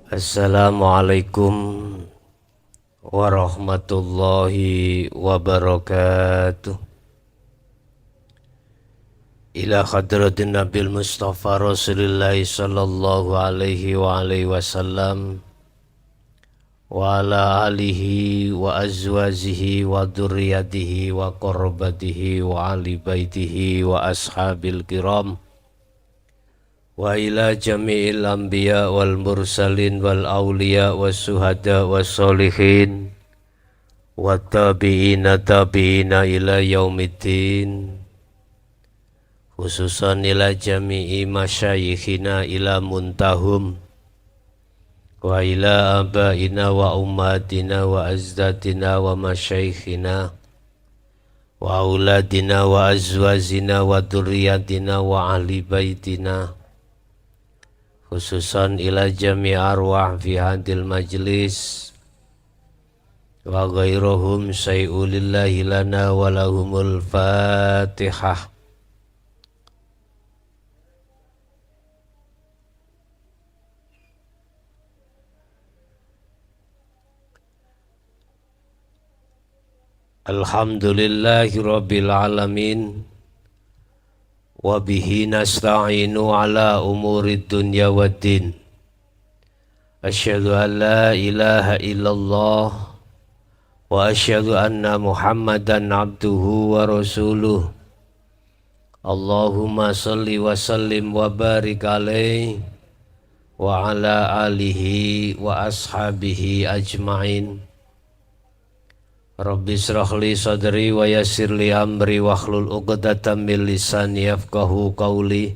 Assalamualaikum warahmatullahi wabarakatuh. Ila hadratin Nabil Mustafa Rasulullah sallallahu alaihi wa alihi wasallam wa ala alihi wa azwajihi wa dzurriyyatihi wa qurrabatihi wa ali baitihi wa ashabil kiram wa ila jami'il anbiya wal mursalin wal awliya was suhada was solihin wa tabi'ina tabi'ina ila yaumiddin, khususan ila jami'i masyayikhina ila muntahum wa ila abaina wa ummatina wa azdatina wa masyayikhina wa auladina wa azwazina wa dzurriyyatina wa ahli baitina, khususan ila jami' arwah fi hadil majlis wa ghairuhum sayulillahi lana wa lahumul fatihah. Alhamdulillahi rabbil alamin wa bihi nasta'inu ala umurid dunya waddin. Asyhadu an la ilaha illallah wa asyhadu anna Muhammadan abduhu wa rasuluh. Allahumma salli wa sallim wa barik alaihi wa ala alihi wa ashabihi ajma'in. Rabbi israh li sadri wa yassir li amri wahlul 'uqdatam min lisani yafqahu qawli.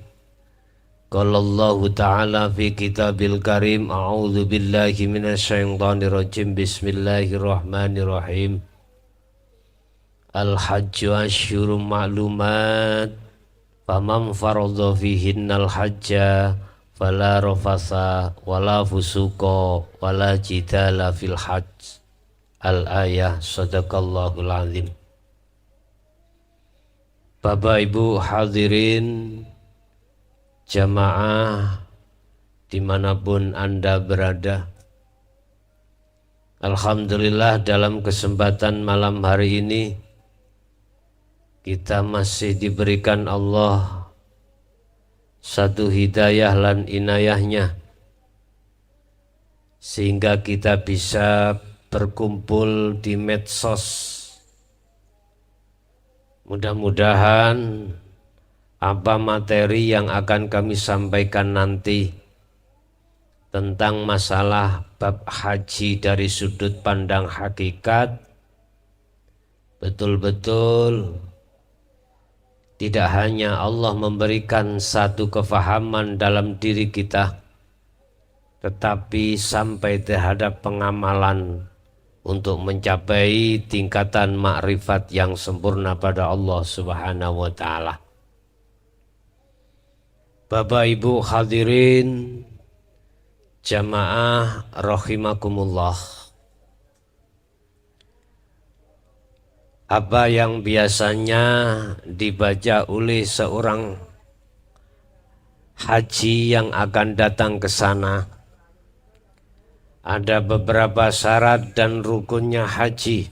Qala Allahu ta'ala fi kitabil karim, a'udzu billahi minasyaitonir rajim, bismillahirrahmanirrahim. Al-hajju asyhurum ma'lumat, faman faradha fihinnal hajja fala rafasa wala fusuqa wala jidala fil hajj. Al-ayah, sadaqallahul azim. Bapak Ibu hadirin jamaah dimanapun Anda berada, alhamdulillah dalam kesempatan malam hari ini kita masih diberikan Allah satu hidayah lan inayahnya sehingga kita bisa berkumpul di medsos. Mudah-mudahan apa materi yang akan kami sampaikan nanti tentang masalah bab haji dari sudut pandang hakikat betul-betul tidak hanya Allah memberikan satu kefahaman dalam diri kita, tetapi sampai terhadap pengamalan untuk mencapai tingkatan makrifat yang sempurna pada Allah Subhanahu wa ta'ala. Bapak Ibu hadirin jamaah rahimakumullah, apa yang biasanya dibaca oleh seorang haji yang akan datang ke sana, ada beberapa syarat dan rukunnya haji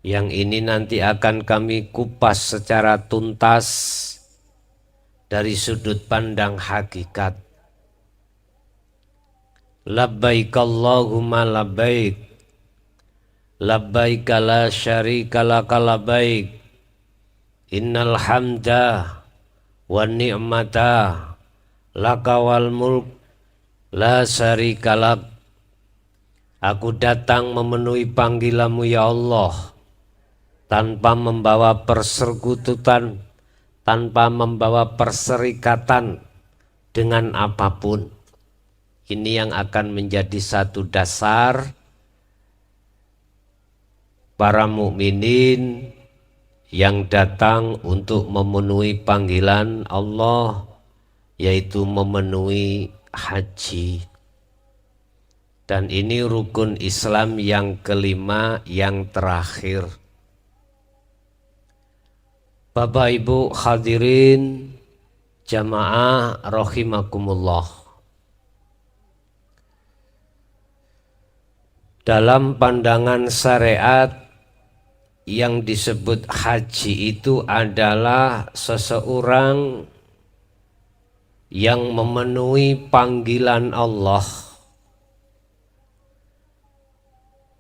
yang ini nanti akan kami kupas secara tuntas dari sudut pandang hakikat. Labbaik Allahumma labbaik, labbaik la syarika laka labbaik, innal hamda wa ni'mata laka wal mulk la syarikalak. Aku datang memenuhi panggilanmu ya Allah, tanpa membawa persekutuan, tanpa membawa perserikatan dengan apapun. Ini yang akan menjadi satu dasar para mukminin yang datang untuk memenuhi panggilan Allah, yaitu memenuhi haji. Dan ini rukun Islam yang kelima, yang terakhir. Bapak Ibu hadirin jamaah rahimakumullah, Dalam pandangan syariat, yang disebut haji itu adalah seseorang yang memenuhi panggilan Allah,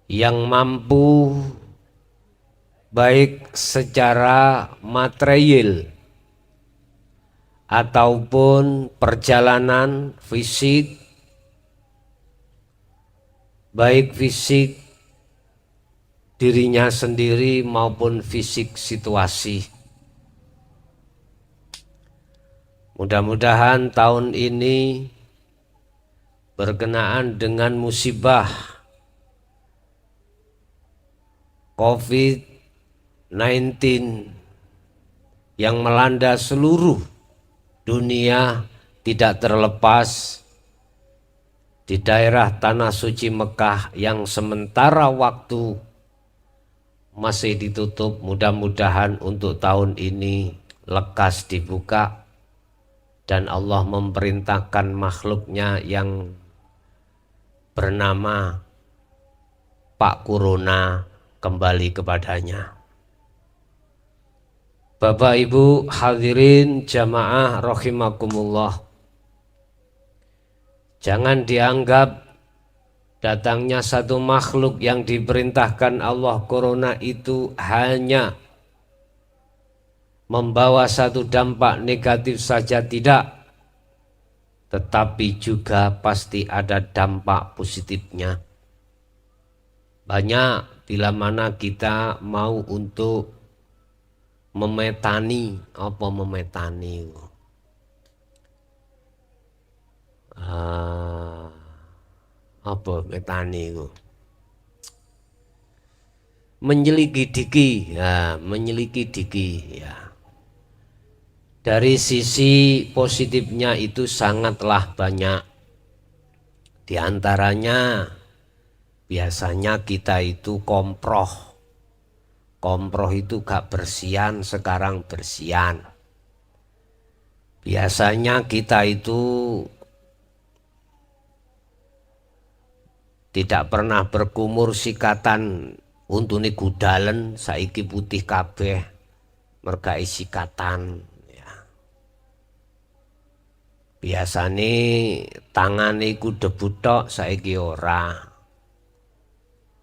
yang mampu baik secara material ataupun perjalanan fisik, baik fisik dirinya sendiri maupun fisik situasi. Mudah-mudahan tahun ini berkenaan dengan musibah COVID-19 yang melanda seluruh dunia, tidak terlepas di daerah Tanah Suci Mekah yang sementara waktu masih ditutup. Mudah-mudahan untuk tahun ini lekas dibuka dan Allah memerintahkan makhluknya yang bernama Pak Corona kembali kepadanya. Bapak Ibu hadirin jamaah rahimakumullah, jangan dianggap datangnya satu makhluk yang diperintahkan Allah, corona, itu hanya membawa satu dampak negatif saja, tidak, tetapi juga pasti ada dampak positifnya. Banyak bila mana kita mau untuk memetani, apa memetani? Apa metani itu? Menyelidiki, ya, menyelidiki, ya. Dari sisi positifnya itu sangatlah banyak. Di antaranya biasanya kita itu komproh. Komproh itu gak bersihan, sekarang bersihan. Biasanya kita itu tidak pernah berkumur sikatan untune gudalen, saiki putih kabeh mergai sikatan, ya. Biasane tangane iku debu tok, saiki ora.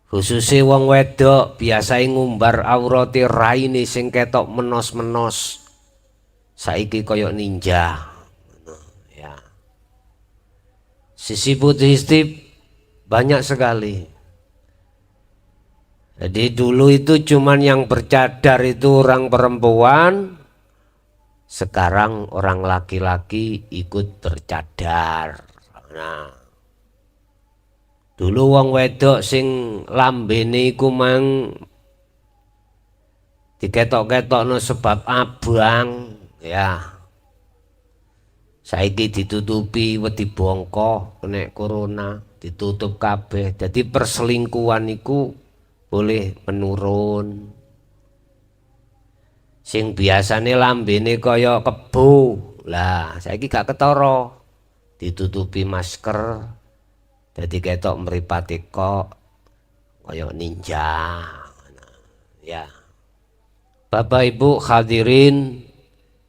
Khususnya wong wedok biasanya ngumbar aurate raine sing ketok menos-menos, saiki koyok ninja, ya. Sisi positif banyak sekali. Jadi dulu itu cuman yang bercadar itu orang perempuan, sekarang orang laki-laki ikut bercadar. Nah, dulu wong wedok sing lambene iku mang diketok-ketokno sebab abang, ya. Saiki ditutupi wedi bongkok kena corona, ditutup kabeh. Jadi perselingkuhan iku boleh menurun. Sing biasane lambene kaya kebo, lah saiki gak ketara, ditutupi masker. Jadi ketok mripate kok kaya ninja, ya. Bapak Ibu hadirin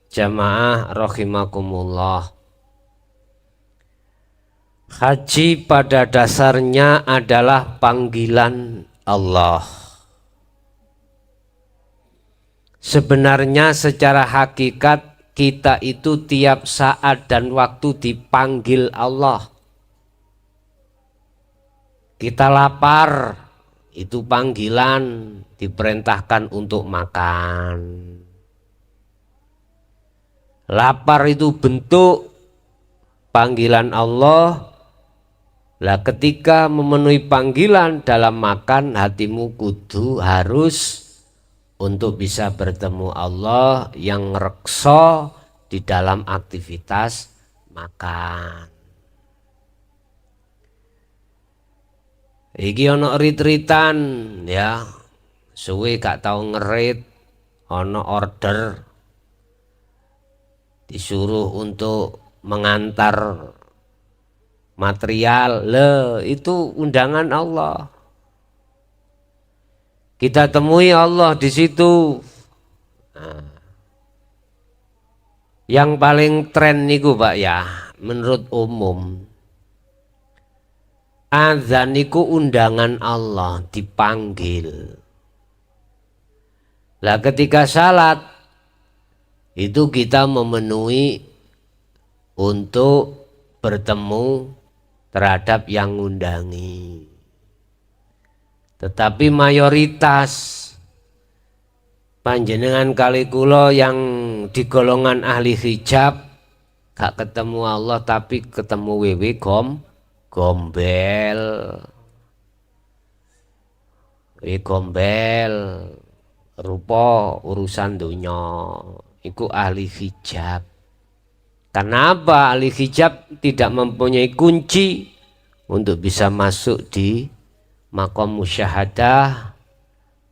jamaah rahimakumullah, haji pada dasarnya adalah panggilan Allah. Sebenarnya secara hakikat kita itu tiap saat dan waktu dipanggil Allah. Kita lapar, itu panggilan, diperintahkan untuk makan. Lapar itu bentuk panggilan Allah. Lah ketika memenuhi panggilan dalam makan, hatimu kudu harus untuk bisa bertemu Allah yang reksa di dalam aktivitas makan. Iki ono rit-ritan, ya, suwe gak tau ngerit, ono order disuruh untuk mengantar material, itu undangan Allah. Kita temui Allah di situ. Nah, yang paling tren niku Pak ya, menurut umum azan niku undangan Allah dipanggil. Lah ketika salat itu kita memenuhi untuk bertemu terhadap yang ngundangi. Tetapi mayoritas panjenengan kali kula yang di golongan ahli hijab gak ketemu Allah tapi ketemu wewe gombel. Gombel rupa urusan dunia iku ahli hijab. Kenapa ahli hijab tidak mempunyai kunci untuk bisa masuk di makom musyahadah,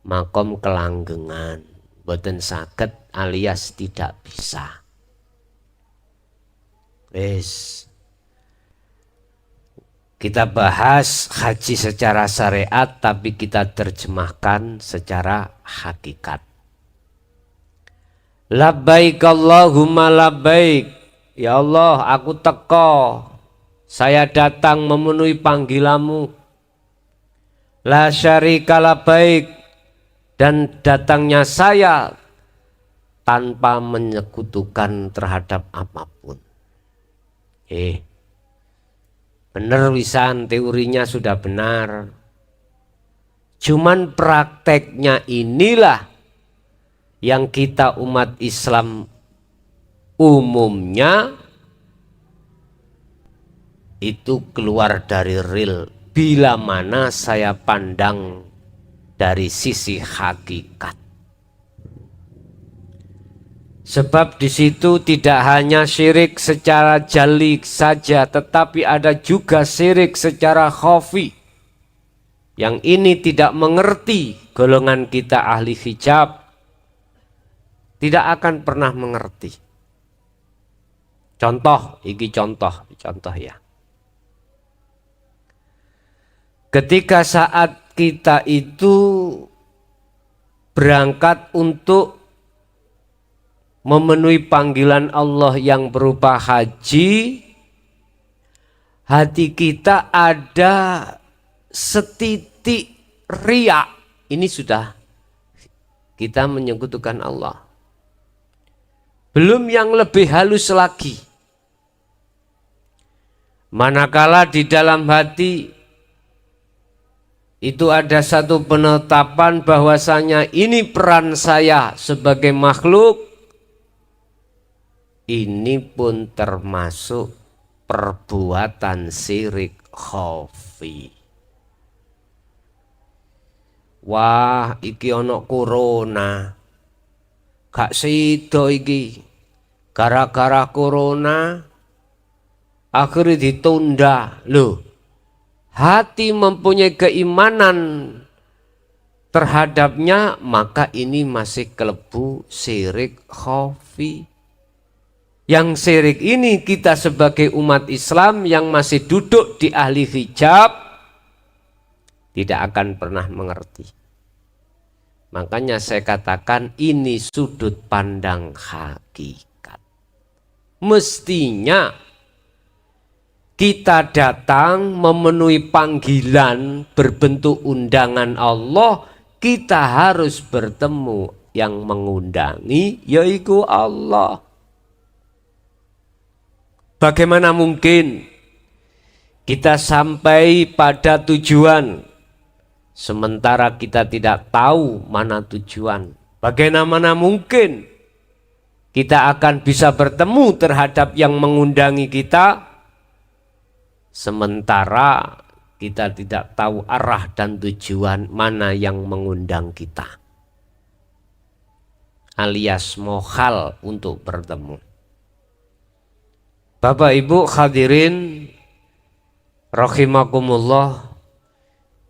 makom kelanggengan? Boten saged alias tidak bisa. Wes, kita bahas haji secara syariat tapi kita terjemahkan secara hakikat. Labbaik Allahumma labbaik. Ya Allah, aku teko, saya datang memenuhi panggilanmu. La syarika labbaik, dan datangnya saya tanpa menyekutukan terhadap apapun. Bener wisan, teorinya sudah benar. Cuman prakteknya inilah yang kita umat Islam umumnya itu keluar dari real bila mana saya pandang dari sisi hakikat. Sebab di situ tidak hanya syirik secara jali saja, tetapi ada juga syirik secara khafi. Yang ini tidak mengerti golongan kita ahli hijab, tidak akan pernah mengerti. Contoh, iki contoh ya. Ketika saat kita itu berangkat untuk memenuhi panggilan Allah yang berupa haji, hati kita ada setitik riya. Ini sudah kita menyekutukan Allah. Belum yang lebih halus lagi. Manakala di dalam hati itu ada satu penetapan bahwasanya ini peran saya sebagai makhluk, ini pun termasuk perbuatan syirik khafi. Wah, iki ono corona, gak sida iki, gara-gara corona akhirnya ditunda. Loh, hati mempunyai keimanan terhadapnya, maka ini masih kelebu syirik khafi. Yang syirik ini kita sebagai umat Islam yang masih duduk di ahli hijab tidak akan pernah mengerti. Makanya saya katakan ini sudut pandang hakikat. Mestinya kita datang memenuhi panggilan berbentuk undangan Allah, kita harus bertemu yang mengundangi, yaitu Allah. Bagaimana mungkin kita sampai pada tujuan sementara kita tidak tahu mana tujuan? Bagaimana mungkin kita akan bisa bertemu terhadap yang mengundangi kita sementara kita tidak tahu arah dan tujuan mana yang mengundang kita, alias mohal untuk bertemu. Bapak Ibu hadirin rahimakumullah,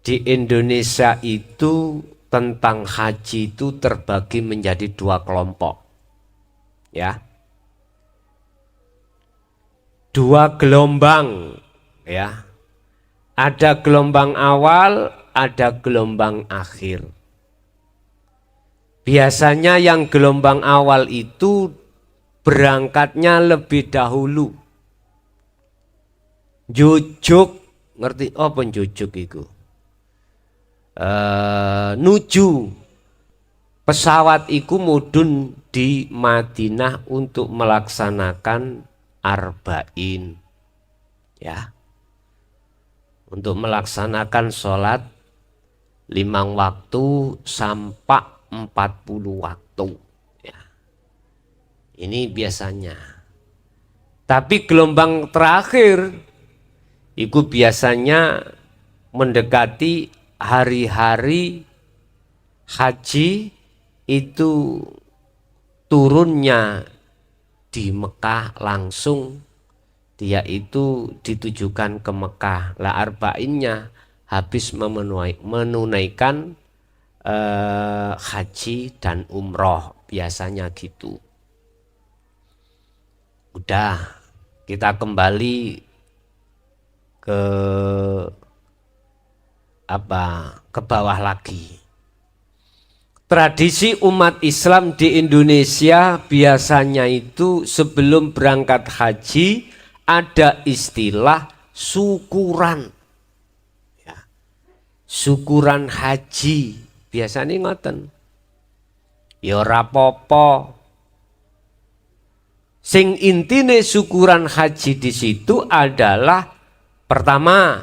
di Indonesia itu tentang haji itu terbagi menjadi dua kelompok, ya, dua gelombang. Ya, ada gelombang awal, ada gelombang akhir. Biasanya yang gelombang awal itu berangkatnya lebih dahulu. Jujuk, ngerti apa jujuk itu? Nuju pesawat iku mudhun di Madinah untuk melaksanakan arba'in, ya, untuk melaksanakan sholat 5 waktu sampai 40 waktu, ya. Ini biasanya. Tapi gelombang terakhir itu biasanya mendekati hari-hari haji, itu turunnya di Mekah langsung, dia itu ditujukan ke Mekah. Lah arba'innya habis menunaikan haji dan umroh, biasanya gitu. Udah, kita kembali ke ke bawah lagi. Tradisi umat Islam di Indonesia biasanya itu sebelum berangkat haji ada istilah syukuran, ya. Syukuran haji biasanya ngoten. Ya ora apa-apa. Sing intine syukuran haji di situ adalah pertama,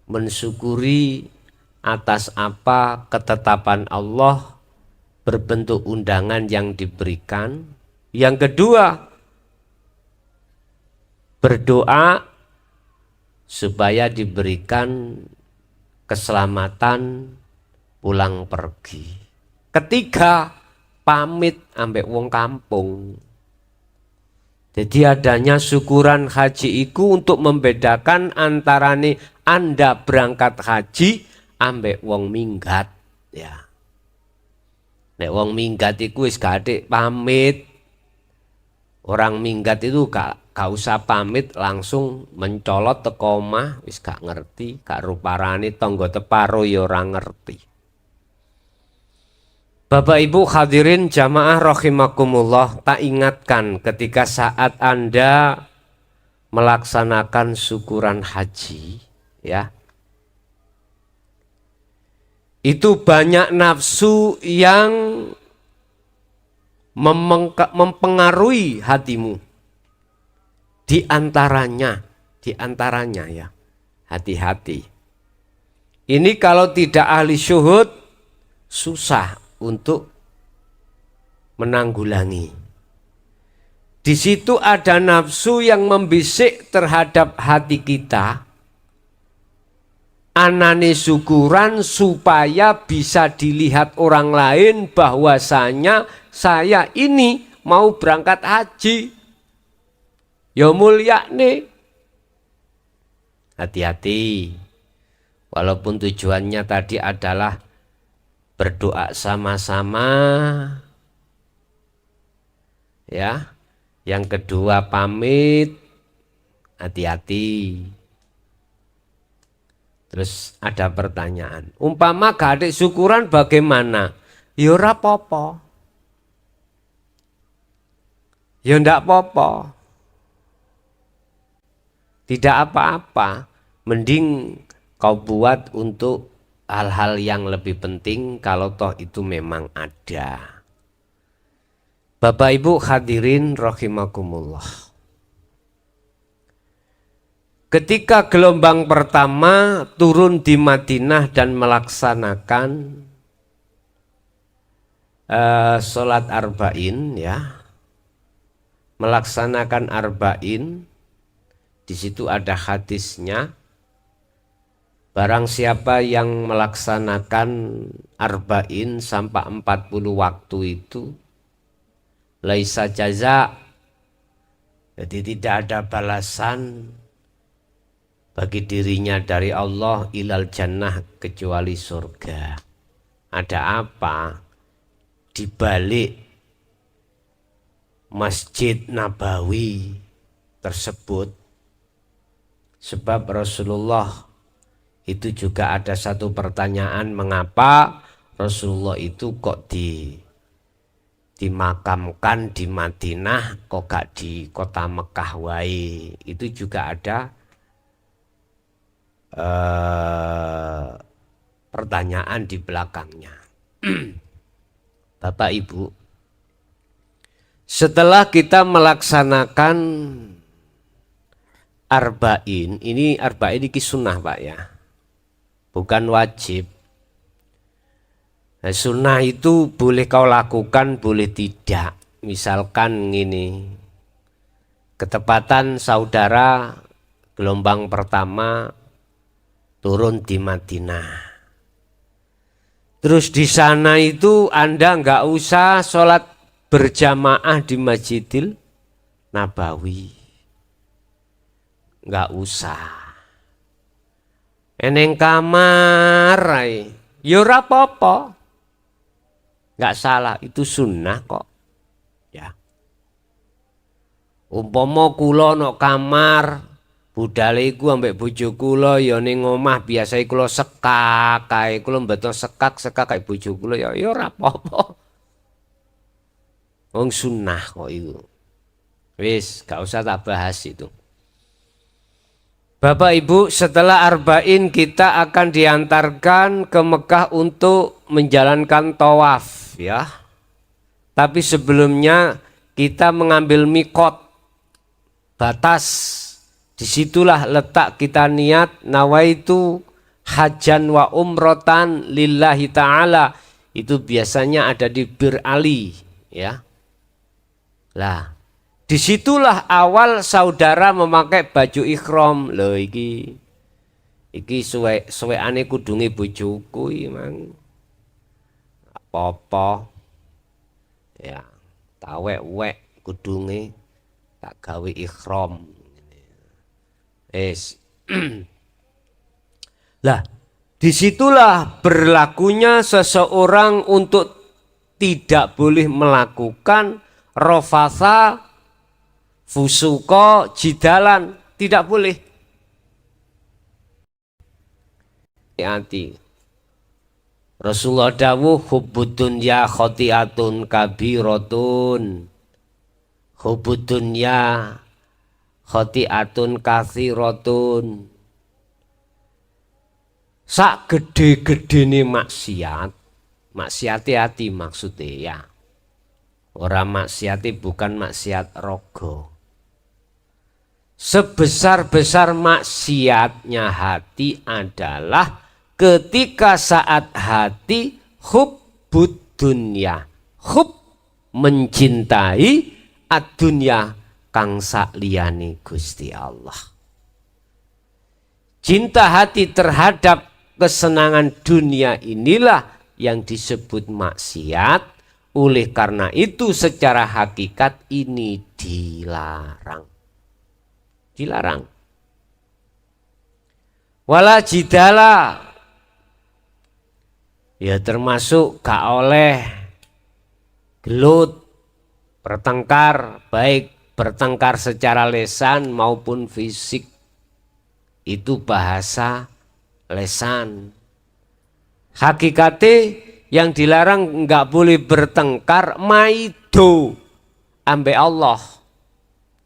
mensyukuri atas apa ketetapan Allah berbentuk undangan yang diberikan. Yang kedua, berdoa supaya diberikan keselamatan pulang pergi. Ketiga, pamit ambek wong kampung. Jadi adanya syukuran haji iku untuk membedakan antarane Anda berangkat haji ambek wong minggat, ya. Nek wong minggat iku wis gak atik pamit. Orang minggat itu gak usah pamit, langsung mencolot teko omah, wis gak ngerti, gak ruparane tangga teparo ya ora ngerti. Bapak Ibu hadirin jamaah rahimakumullah, tak ingatkan ketika saat Anda melaksanakan syukuran haji, ya. Itu banyak nafsu yang mempengaruhi hatimu. Di antaranya ya, hati-hati. Ini kalau tidak ahli syuhud susah untuk menanggulangi. Di situ ada nafsu yang membisik terhadap hati kita. Anane syukuran supaya bisa dilihat orang lain bahwasanya saya ini mau berangkat haji. Ya mulia nih. Hati-hati. Walaupun tujuannya tadi adalah berdoa sama-sama, ya. Yang kedua pamit, hati-hati. Terus ada pertanyaan, umpama gak ada syukuran bagaimana? Ya ora apa-apa. Ya ndak apa-apa. Tidak apa-apa. Mending kau buat untuk hal-hal yang lebih penting kalau toh itu memang ada. Bapak Ibu hadirin rahimakumullah. Ketika gelombang pertama turun di Madinah dan melaksanakan sholat arba'in, ya, melaksanakan arba'in, di situ ada hadisnya. Barang siapa yang melaksanakan arba'in sampai 40 waktu itu, laisa jaza, jadi tidak ada balasan bagi dirinya dari Allah ilal jannah kecuali surga. Ada apa di balik Masjid Nabawi tersebut? Sebab Rasulullah itu juga ada satu pertanyaan, mengapa Rasulullah itu kok dimakamkan di Madinah, kok gak di kota Mekah wae. Itu juga ada pertanyaan di belakangnya. Bapak Ibu, setelah kita melaksanakan arba'in, ini arba'in ini sunnah Pak ya, bukan wajib. Nah, sunnah itu boleh kau lakukan, boleh tidak. Misalkan ini, ketepatan saudara gelombang pertama turun di Madinah. Terus di sana itu Anda nggak usah sholat berjamaah di Masjidil Nabawi, nggak usah. Eneng kamar, ya ora apa-apa, nggak salah, itu sunnah kok. Ya, umpama kula no kamar, budale iku ambek bojo kula ya ning omah biasa kula sekak kae, kula mbeto sekak kae bojo kula ya ora apa-apa. Wong sunnah kok itu. Wis, gak usah tak bahas itu. Bapak Ibu, setelah arba'in kita akan diantarkan ke Mekah untuk menjalankan tawaf ya. Tapi sebelumnya kita mengambil mikot, batas. Disitulah letak kita niat nawaitu hajan wa umrotan lillahi ta'ala. Itu biasanya ada di Bir Ali ya. Lah, disitulah awal saudara memakai baju ikhram. Loh iki suweane kudunge bojoku emang apa-apa ya, tak wek kudunge tak gawe ikhram. Lah, disitulah berlakunya seseorang untuk tidak boleh melakukan rofasa, fusuko, jidalan, tidak boleh. Hati. Rasulullah dawuh hubbud dunya khotiatun kabiratun. Hubbud dunya khotiatun katsiratun. Sak gede-gedene maksiat, hati maksudnya ya. Orang maksiati bukan maksiat rogo. Sebesar-besar maksiatnya hati adalah ketika saat hati hubbud dunya, hub mencintai ad-dunya kang sakliyane Gusti Allah. Cinta hati terhadap kesenangan dunia inilah yang disebut maksiat. Oleh karena itu secara hakikat ini dilarang. Dilarang. Wala jidala. Ya termasuk gak oleh gelut, bertengkar, baik bertengkar secara lesan maupun fisik. Itu bahasa lesan. Hakikate yang dilarang nggak boleh bertengkar maido ambe Allah,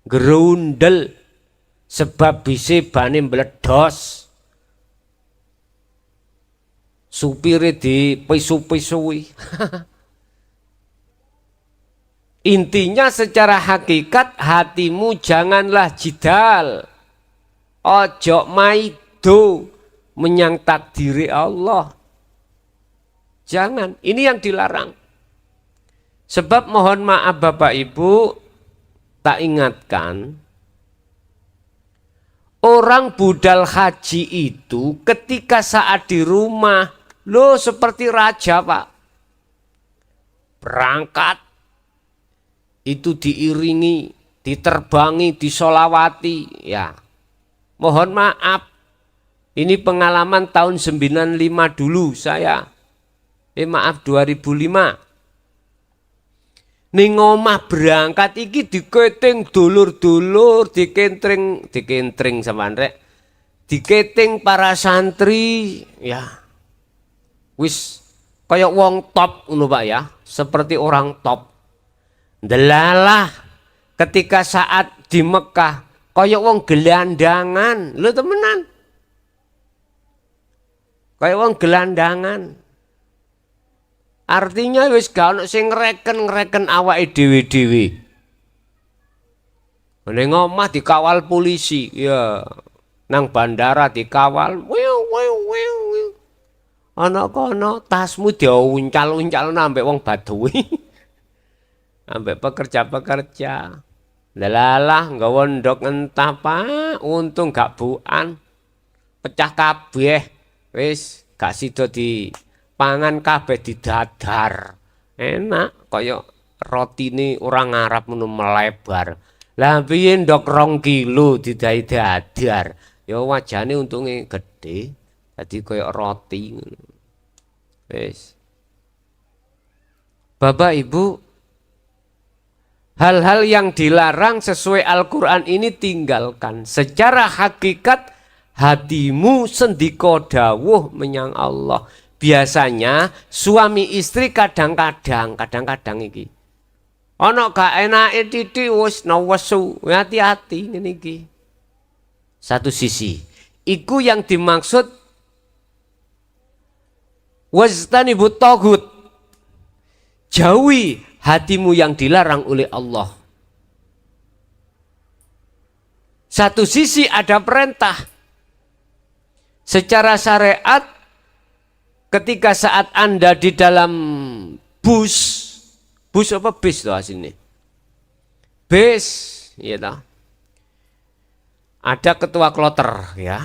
gerundel sebab bisa bane meledos, supire di pisu-pisui. Intinya secara hakikat hatimu janganlah jidal, ojo maido menyang takdiri Allah. Jangan, ini yang dilarang. Sebab mohon maaf Bapak Ibu, tak ingatkan, orang budal haji itu ketika saat di rumah, lo seperti raja Pak. Berangkat, itu diiringi, diterbangi, disolawati. Ya, mohon maaf, ini pengalaman tahun 95 dulu saya. Maaf 2005. Ning omah berangkat iki diketing dulur-dulur, dikentring sampean rek. Diketing para santri, ya. Wis Kayak wong top ngono Pak ya, seperti orang top. Delalah ketika saat di Mekah kayak wong gelandangan, lho temenan. Kayak wong gelandangan. Artinya wis gak ono sing ngereken awake dhewe-dhewe. Ning omah dikawal polisi, ya. Nang bandara dikawal, ana kono tasmu diuncal-uncal ambek wong Baduy. Ambek pekerja-pekerja. Delalah nggawa ndok entah Pak, untung gak buan. Pecah kabeh. Wis gak sida dipangan kabeh didadar. Enak kaya rotine orang Arab ngono melebar. Lah piye ndok 2 kilo didahi dadar. Ya wajane untunge gede. Dadi kaya roti ngono. Wis. Bapak Ibu, hal-hal yang dilarang sesuai Al-Quran ini tinggalkan. Secara hakikat hatimu sendiko dawuh menyang Allah. Biasanya suami istri kadang-kadang iki. Ono gak enake titik wis nawesu, hati-hati ngene iki. Satu sisi, iku yang dimaksud wajtanibut taghut. Jauhi hatimu yang dilarang oleh Allah. Satu sisi ada perintah. Secara syariat ketika saat Anda di dalam bus apa bis tuh aslinya? Bis, ya toh. Ada ketua kloter ya.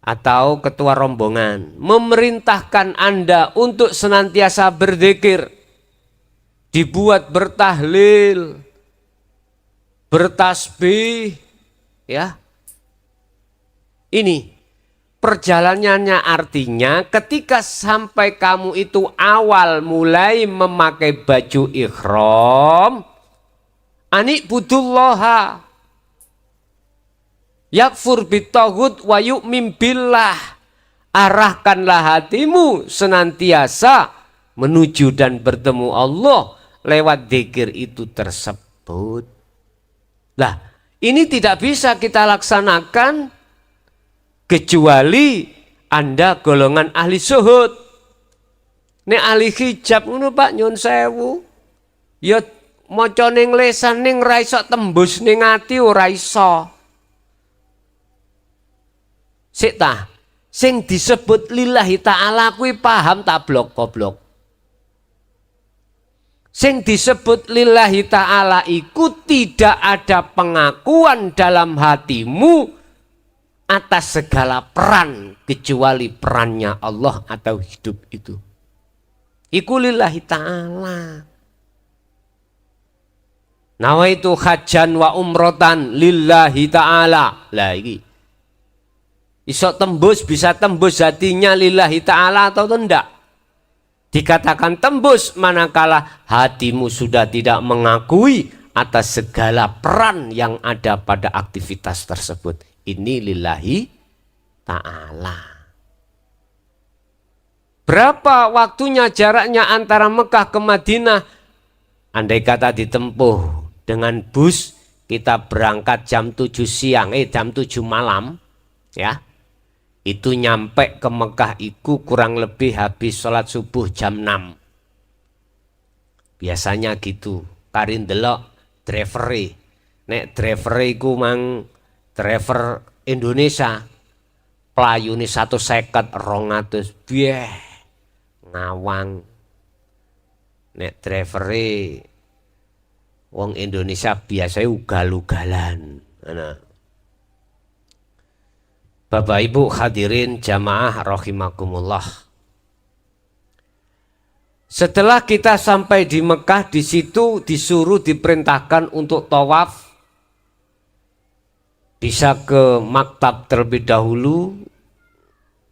Atau ketua rombongan memerintahkan Anda untuk senantiasa berzikir, dibuat bertahlil, bertasbih, ya. Ini perjalanannya artinya ketika sampai kamu itu awal mulai memakai baju ihram, anikbudullaha yakfur bitaghut wa yu'min billah. Arahkanlah hatimu senantiasa menuju dan bertemu Allah lewat zikir itu tersebut. Lah, ini tidak bisa kita laksanakan kecuali Anda golongan ahli zuhud. Nek ahli hijab ngono Pak nyun sewu. Ya maca ning lesan ning ra iso tembus ning ati ora iso. Sik ta, sing disebut lillahi ta'ala kuwi paham tak blok-blok. Sing disebut lillahi ta'ala iku tidak ada pengakuan dalam hatimu atas segala peran kecuali perannya Allah atau hidup itu. Iku lillahi ta'ala. Nawaitu hajjan wa umrotan lillahi ta'ala. Lah iki. Iso tembus, bisa tembus hatinya lillahi ta'ala atau tidak? Dikatakan tembus manakala hatimu sudah tidak mengakui atas segala peran yang ada pada aktivitas tersebut. Ini lillahi ta'ala. Berapa waktunya jaraknya antara Mekah ke Madinah? Andai kata ditempuh dengan bus, kita berangkat jam 7 siang, jam 7 malam, ya. Itu nyampe ke Mekah itu kurang lebih habis sholat subuh jam 6. Biasanya gitu. Karin delok driveri. Nek driveri iku mang driver Indonesia. Playune 150 200 bieh ngawang. Nek driveri wong Indonesia biasanya ugal-ugalan. Nah. Bapak Ibu hadirin jamaah rahimakumullah. Setelah kita sampai di Mekah, di situ disuruh diperintahkan untuk tawaf. Bisa ke maktab terlebih dahulu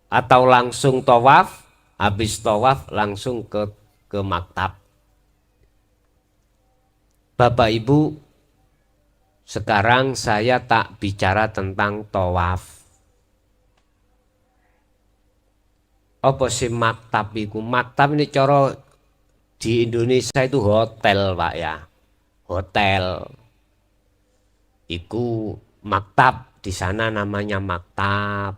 atau langsung tawaf, habis tawaf langsung ke maktab. Bapak Ibu, sekarang saya tak bicara tentang tawaf. Apa sih maktab iku? Maktab ini cara di Indonesia itu hotel, Pak ya. Hotel. Iku maktab, di sana namanya maktab.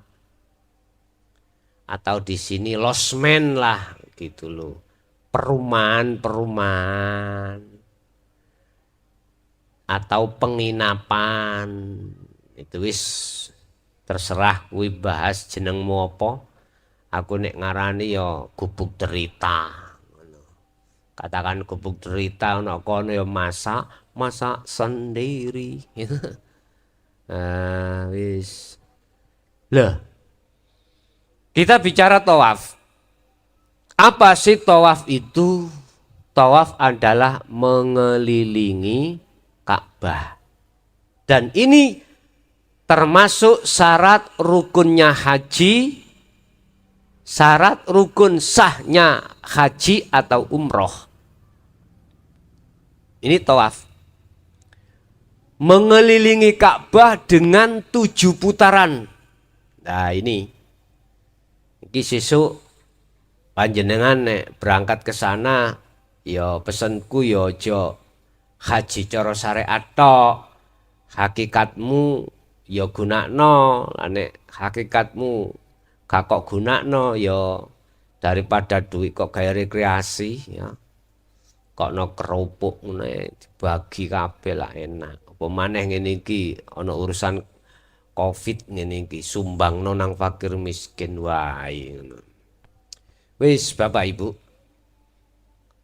Atau di sini losmen lah gitu loh. Perumahan atau penginapan. Itu wis terserah kuwi bahas jenengmu apa. Aku nek ngarani ya gubuk derita. Katakan gubuk derita ana kono ya masak sendiri. Wis. Lah. Kita bicara tawaf. Apa sih tawaf itu? Tawaf adalah mengelilingi Ka'bah. Dan ini termasuk syarat rukunnya haji, syarat rukun sahnya haji atau umroh. Ini tawaf. Mengelilingi Ka'bah dengan 7 putaran. Nah ini sesuk panjenengan nek berangkat ke sana ya pesenku ya aja haji cara syariat tok. Hakikatmu ya gunakno, nek hakikatmu gak kok gunakno ya daripada duit kok gawe rekreasi ya. Kok no kerupuk ngene dibagi kabeh lah enak. Apa maneh ngene iki ana urusan Covid ngene iki sumbangno nang fakir miskin wae ngono. Wis Bapak Ibu.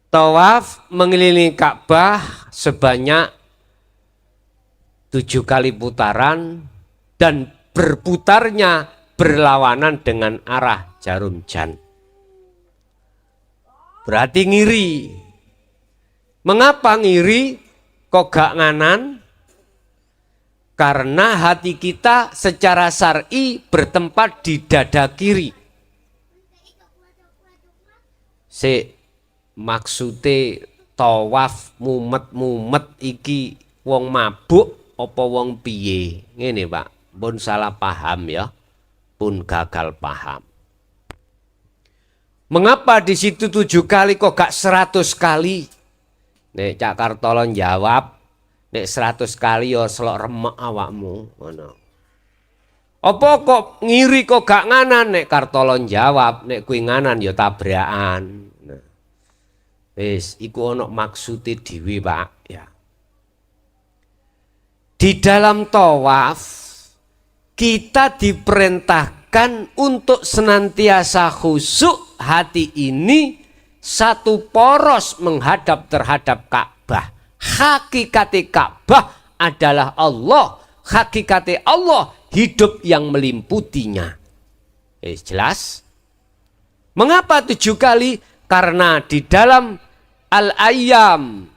Tawaf mengelilingi Ka'bah sebanyak 7 kali putaran dan berputarnya berlawanan dengan arah jarum jam. Berarti ngiri. Mengapa ngiri? Kok gak nganan? Karena hati kita secara syar'i bertempat di dada kiri. Maksude tawaf mumet-mumet iki wong mabuk apa wong piye? Ngene Pak, pun salah paham ya. Pun gagal paham. Mengapa di situ 7 kali kok gak 100 kali? Nek Cak Kartolon jawab, nek 100 kali ya selok remek awakmu ngono. Apa kok ngiri kok gak nganan? Nek Kartolon jawab, nek kuwi nganan ya tabrakan. Nah. Wis iku ana maksude dhewe, Pak, ya. Di dalam tawaf kita diperintahkan untuk senantiasa khusyuk, hati ini satu poros menghadap terhadap Ka'bah. Hakikate Ka'bah adalah Allah. Hakikate Allah hidup yang melimputinya. Jelas? Mengapa 7 kali? Karena di dalam al-ayyam,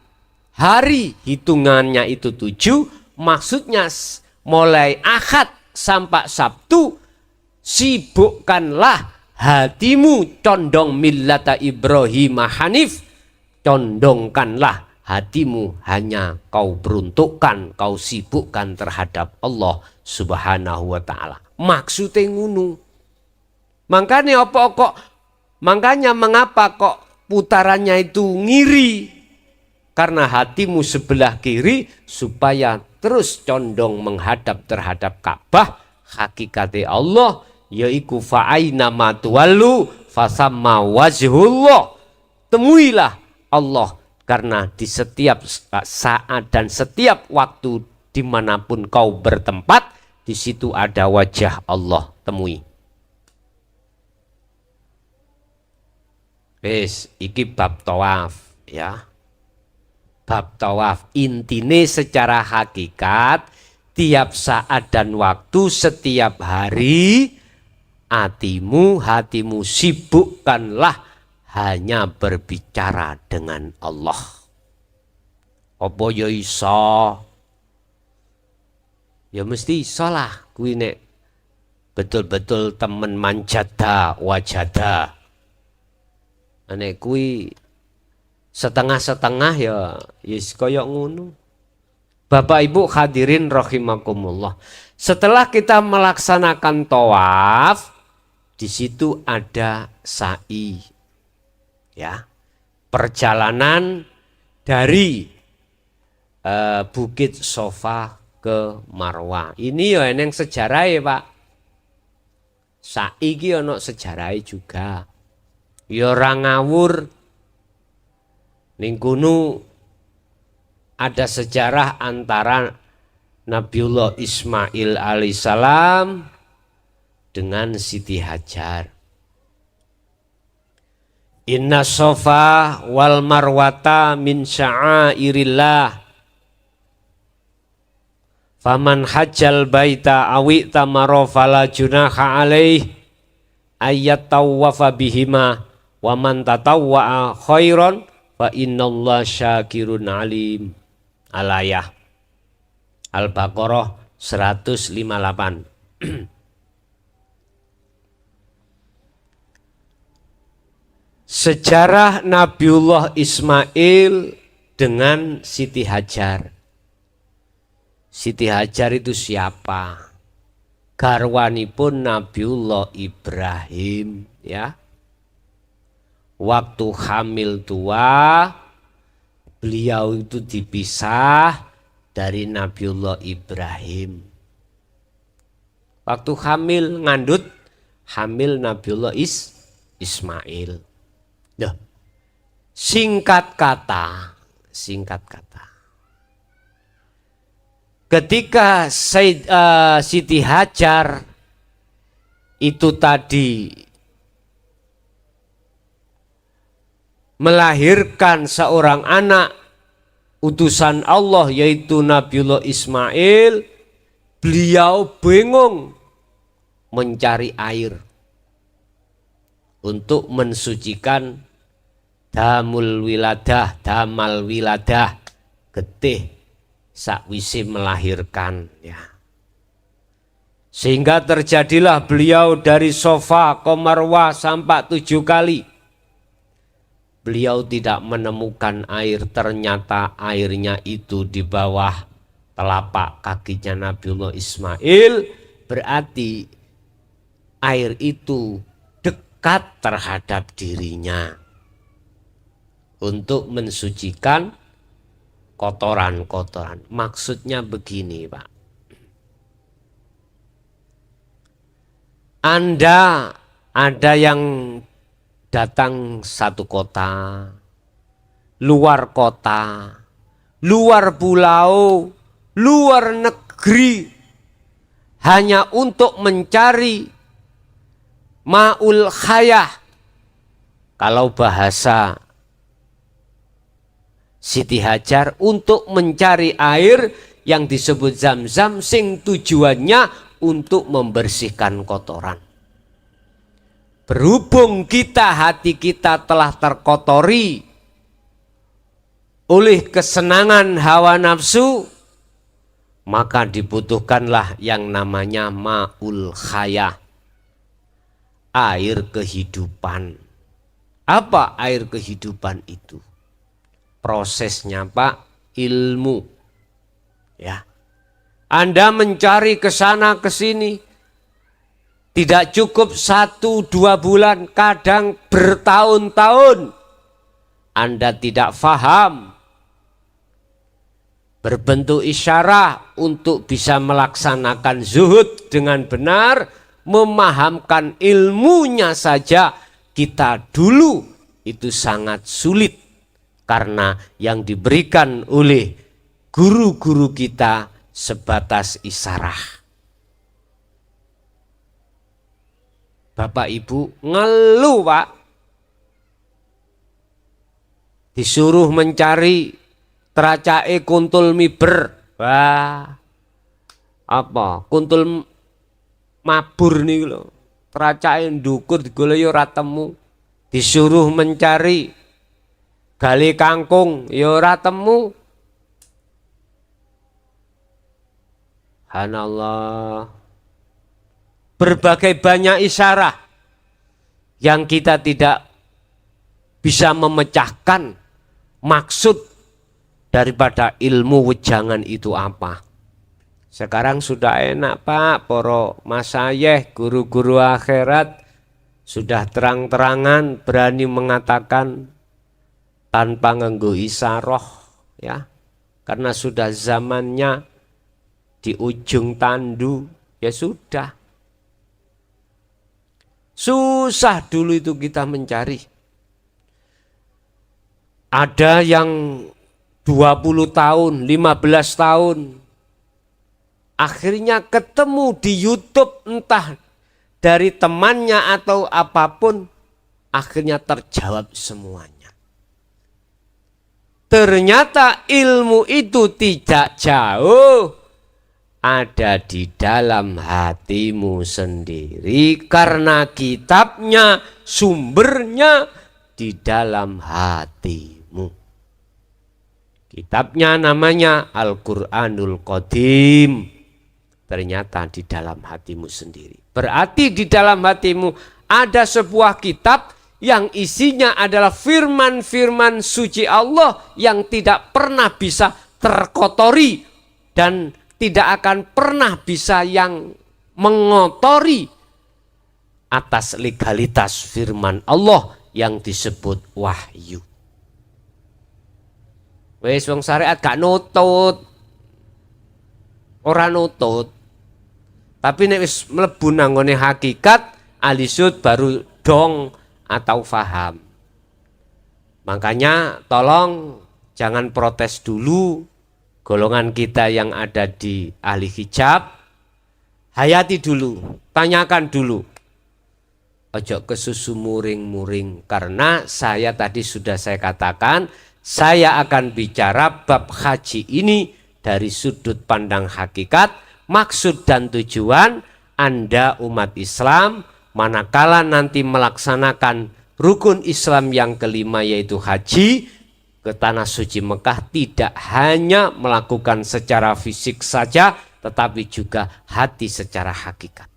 hari hitungannya itu 7, maksudnya mulai Ahad sampai Sabtu, sibukkanlah hatimu condong millata Ibrahim Hanif. Condongkanlah hatimu hanya kau peruntukkan, kau sibukkan terhadap Allah Subhanahu wa ta'ala. Maksudnya ngunu. Makanya mengapa kok putarannya itu ngiri? Karena hatimu sebelah kiri supaya terus condong menghadap terhadap Ka'bah. Hakikate Allah yaiku fa'aina ma tuwallu fasamma wajhullah. Temuilah Allah karena di setiap saat dan setiap waktu dimanapun kau bertempat, di situ ada wajah Allah, temui. Wis iki bab tawaf ya. Bab tawaf intine secara hakikat tiap saat dan waktu setiap hari hatimu sibukkanlah hanya berbicara dengan Allah. Apa ya iso? Ya mesti iso lah kuwi nek betul-betul temen manjada wajada. Nek kuwi setengah-setengah ya yes kaya ngono. Bapak Ibu hadirin rahimakumullah. Setelah kita melaksanakan tawaf, di situ ada sa'i. Ya. Perjalanan dari Bukit Sofa ke Marwah. Ini ya eneng sejarah ya Pak. Sa'i ki ono sejarah juga. Ya ora ngawur. Ning kono ada sejarah antara Nabiullah Ismail alaihissalam dengan Siti Hajar. Inna Sofa wal Marwata min sya'airillah. Faman hajjal baita awi tamaro fala junaha alaih ayat tawwafa bihima wa man tatawwa'a khairan fa innallaha syakirun alim. Al-ayah Al-Baqarah 158. Sejarah Nabiullah Ismail dengan Siti Hajar. Siti Hajar itu siapa? Garwanipun Nabiullah Ibrahim, ya. Waktu hamil tua, beliau itu dipisah dari Nabiullah Ibrahim. Waktu hamil ngandut, hamil Nabiullah Ismail. Duh. Singkat kata. Ketika Siti Hajar itu tadi melahirkan seorang anak utusan Allah yaitu Nabiullah Ismail, beliau bingung mencari air untuk mensucikan damal wiladah, getih sakwise melahirkan, ya. Sehingga terjadilah beliau dari Sofa ke Marwah sampai 7 kali. Beliau tidak menemukan air, ternyata airnya itu di bawah telapak kakinya Nabiullah Ismail, berarti air itu dekat terhadap dirinya untuk mensucikan kotoran-kotoran. Maksudnya begini Pak. Anda ada yang datang satu kota, luar pulau, luar negeri, hanya untuk mencari ma'ul khayah. Kalau bahasa Siti Hajar, untuk mencari air yang disebut Zam-Zam, sing tujuannya untuk membersihkan kotoran. Berhubung hati kita telah terkotori oleh kesenangan hawa nafsu, maka dibutuhkanlah yang namanya ma'ul khayah, air kehidupan. Apa air kehidupan itu? Prosesnya Pak, ilmu. Ya. Anda mencari ke sana ke sini, tidak cukup 1-2 bulan, kadang bertahun-tahun. Anda tidak faham. Berbentuk isyarat untuk bisa melaksanakan zuhud dengan benar, memahamkan ilmunya saja kita dulu itu sangat sulit. Karena yang diberikan oleh guru-guru kita sebatas isyarat. Bapak Ibu ngeluh Pak. Disuruh mencari teracae kuntul miber. Wah, apa? Kuntul mabur nih lho. Teracae ndukur digoleki ora temu. Disuruh mencari gali kangkung ya ora temu. Subhanallah. Berbagai banyak isyarat yang kita tidak bisa memecahkan maksud daripada ilmu wejangan itu apa. Sekarang sudah enak Pak, para masayih, guru-guru akhirat sudah terang-terangan berani mengatakan tanpa nganggo isaroh, ya, karena sudah zamannya di ujung tandu, ya sudah. Susah dulu itu kita mencari. Ada yang 20 tahun, 15 tahun. Akhirnya ketemu di YouTube entah dari temannya atau apapun. Akhirnya terjawab semuanya. Ternyata ilmu itu tidak jauh. Ada di dalam hatimu sendiri karena kitabnya, sumbernya di dalam hatimu. Kitabnya namanya Al-Quranul Qadim. Ternyata di dalam hatimu sendiri. Berarti di dalam hatimu ada sebuah kitab yang isinya adalah firman-firman suci Allah yang tidak pernah bisa terkotori dan tidak akan pernah bisa yang mengotori atas legalitas firman Allah yang disebut wahyu. Wes wong syariat gak nutut. Ora nutut. Tapi nek wis mlebu nanggone hakikat, alisud baru dong atau faham. Makanya tolong jangan protes dulu. Golongan kita yang ada di ahli hijab, hayati dulu, tanyakan dulu. Ojo kesusu muring-muring, karena saya tadi sudah saya katakan, saya akan bicara bab haji ini dari sudut pandang hakikat, maksud dan tujuan Anda umat Islam, manakala nanti melaksanakan rukun Islam yang kelima yaitu haji, ke tanah suci Mekah tidak hanya melakukan secara fisik saja, tetapi juga hati secara hakikat.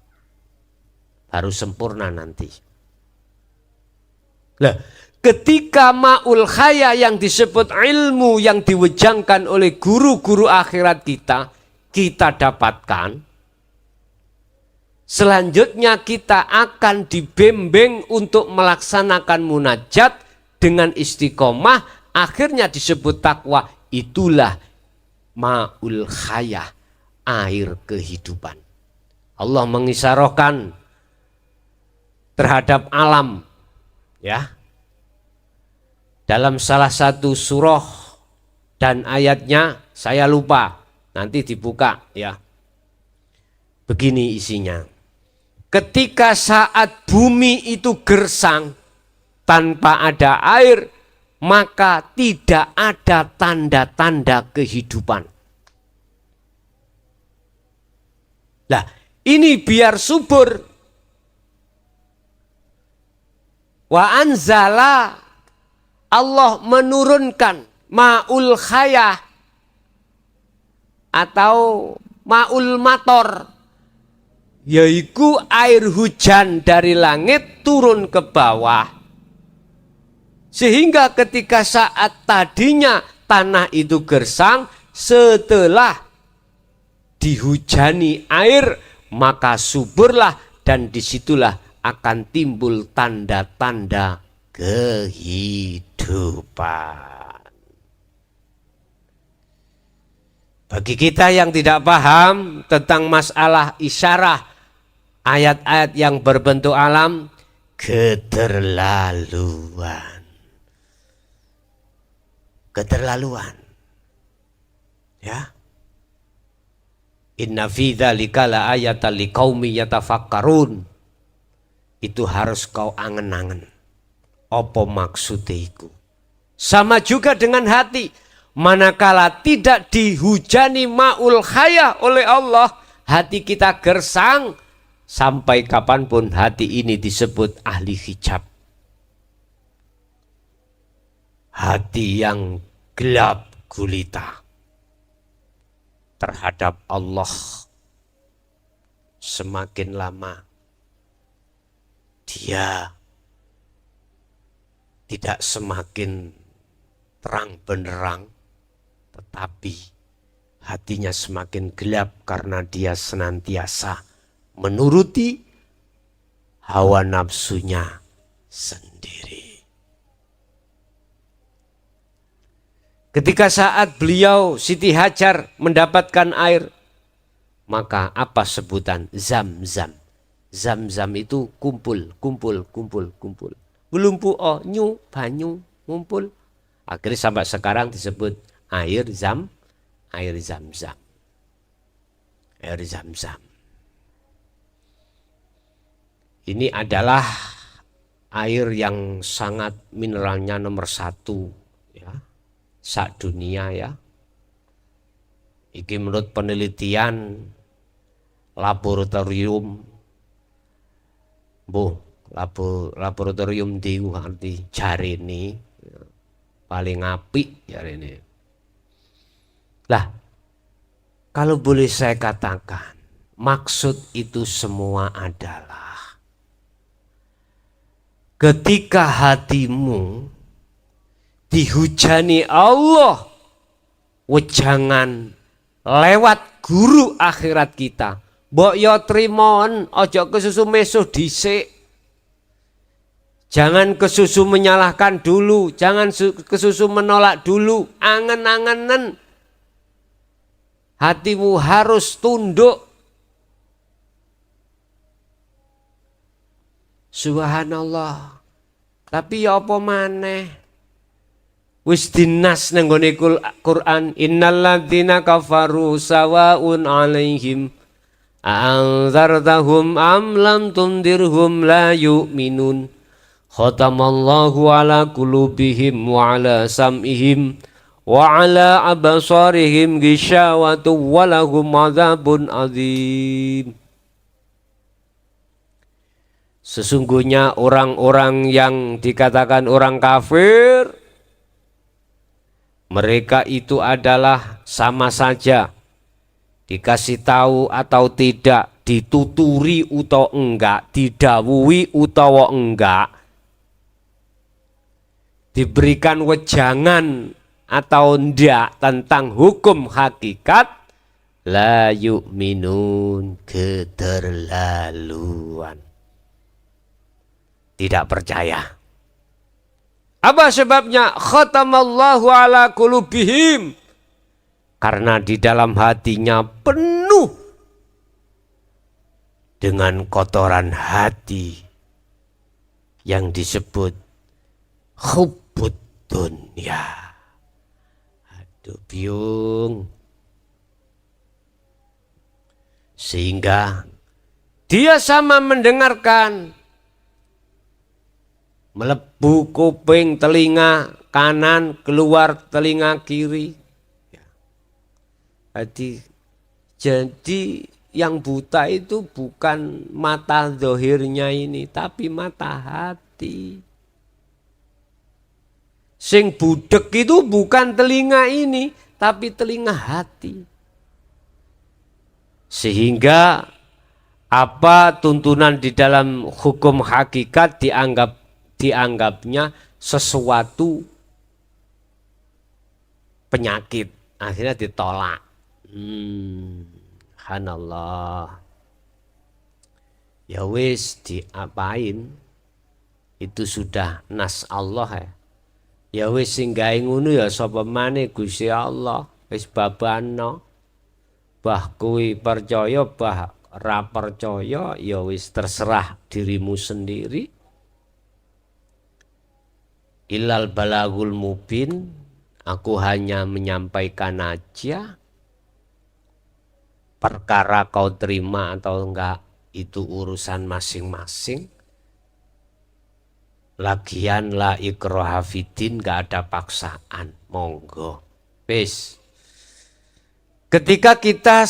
Baru sempurna nanti. Nah, ketika ma'ul khaya yang disebut ilmu yang diwejangkan oleh guru-guru akhirat kita dapatkan. Selanjutnya kita akan dibimbing untuk melaksanakan munajat dengan istiqomah. Akhirnya disebut takwa, itulah ma'ul khayah, air kehidupan. Allah mengisyarohkan terhadap alam, ya, dalam salah satu surah dan ayatnya saya lupa, nanti dibuka ya. Begini isinya. Ketika saat bumi itu gersang tanpa ada air, maka tidak ada tanda-tanda kehidupan. Nah, ini biar subur. Wa anzala, Allah menurunkan ma'ul khayah atau ma'ul mator, yaitu air hujan dari langit turun ke bawah. Sehingga ketika saat tadinya tanah itu gersang, setelah dihujani air, maka suburlah dan disitulah akan timbul tanda-tanda kehidupan. Bagi kita yang tidak paham tentang masalah isyarah, ayat-ayat yang berbentuk alam, keterlaluan. Ya. Inna fi dzalika la ayatan liqaumi yatafakkarun. Itu harus kau angen-angen. Apa maksudnya itu? Sama juga dengan hati. Manakala tidak dihujani ma'ul khayah oleh Allah, hati kita gersang. Sampai kapanpun hati ini disebut ahli hijab. Hati yang gelap gulita terhadap Allah, semakin lama dia tidak semakin terang benderang, tetapi hatinya semakin gelap karena dia senantiasa menuruti hawa nafsunya sendiri. Ketika saat beliau Siti Hajar mendapatkan air, maka apa sebutan? Zam-zam. Zam-zam itu kumpul. Belum pu'o, nyu, banyu, ngumpul. Akhirnya sampai sekarang disebut air zam-zam. Air zam-zam. Ini adalah air yang sangat mineralnya nomor 1 ya, sak dunia ya. Iki menurut penelitian laboratorium, laboratorium di arti jari ini paling apik jari ini. Lah, kalau boleh saya katakan, maksud itu semua adalah ketika hatimu dihujani Allah, wejangan lewat guru akhirat kita, mbok yo trimon, ojo kesusu mesuh dhisik. Jangan kesusu menyalahkan dulu, jangan kesusu menolak dulu, angen-angenen. Hatimu harus tunduk. Subhanallah. Tapi ya apa maneh? Wis dinas nang nggone Quran, innalladzina kafaru sawaun alaihim a'anzartahum am lam tundirhum la yu'minun. Khatamallahu ala qulubihim wa ala sam'ihim wa ala absarihim ghishawatu wa lahum adzabun adzim. Sesungguhnya orang-orang yang dikatakan orang kafir, mereka itu adalah sama saja dikasih tahu atau tidak, dituturi atau enggak, didawuhi atau enggak, diberikan wejangan atau enggak tentang hukum hakikat, la yu'minun, keterlaluan, tidak percaya. Apa sebabnya? Khatamallahu ala qulubihim, karena di dalam hatinya penuh dengan kotoran hati yang disebut hubbud dunya. Aduh biung. Sehingga dia sama mendengarkan, melebu kuping telinga kanan, keluar telinga kiri. Jadi yang buta itu bukan mata zahirnya ini, tapi mata hati. Sing budek itu bukan telinga ini, tapi telinga hati. Sehingga apa tuntunan di dalam hukum hakikat dianggapnya sesuatu penyakit, akhirnya ditolak. Subhanallah. Ya wis diapain, itu sudah nas Allah ya. Ya wis sing gawe ngono ya sapa maneh Gusti Allah, wis babano. Bah kuwi percaya bah ra percaya ya wis terserah dirimu sendiri. Ilal balagul mubin, aku hanya menyampaikan aja. Perkara kau terima atau enggak itu urusan masing-masing. Lagian la ikraha fiddin, enggak ada paksaan, monggo. Wis. Ketika kita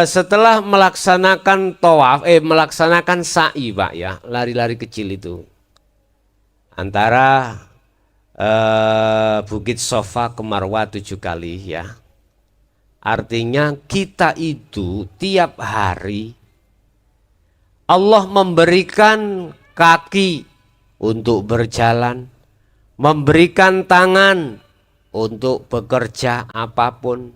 setelah melaksanakan tawaf, melaksanakan sa'i Pak ya, lari-lari kecil itu. Antara Bukit Sofa ke Marwah 7 kali ya. Artinya kita itu tiap hari Allah memberikan kaki untuk berjalan, memberikan tangan untuk bekerja apapun,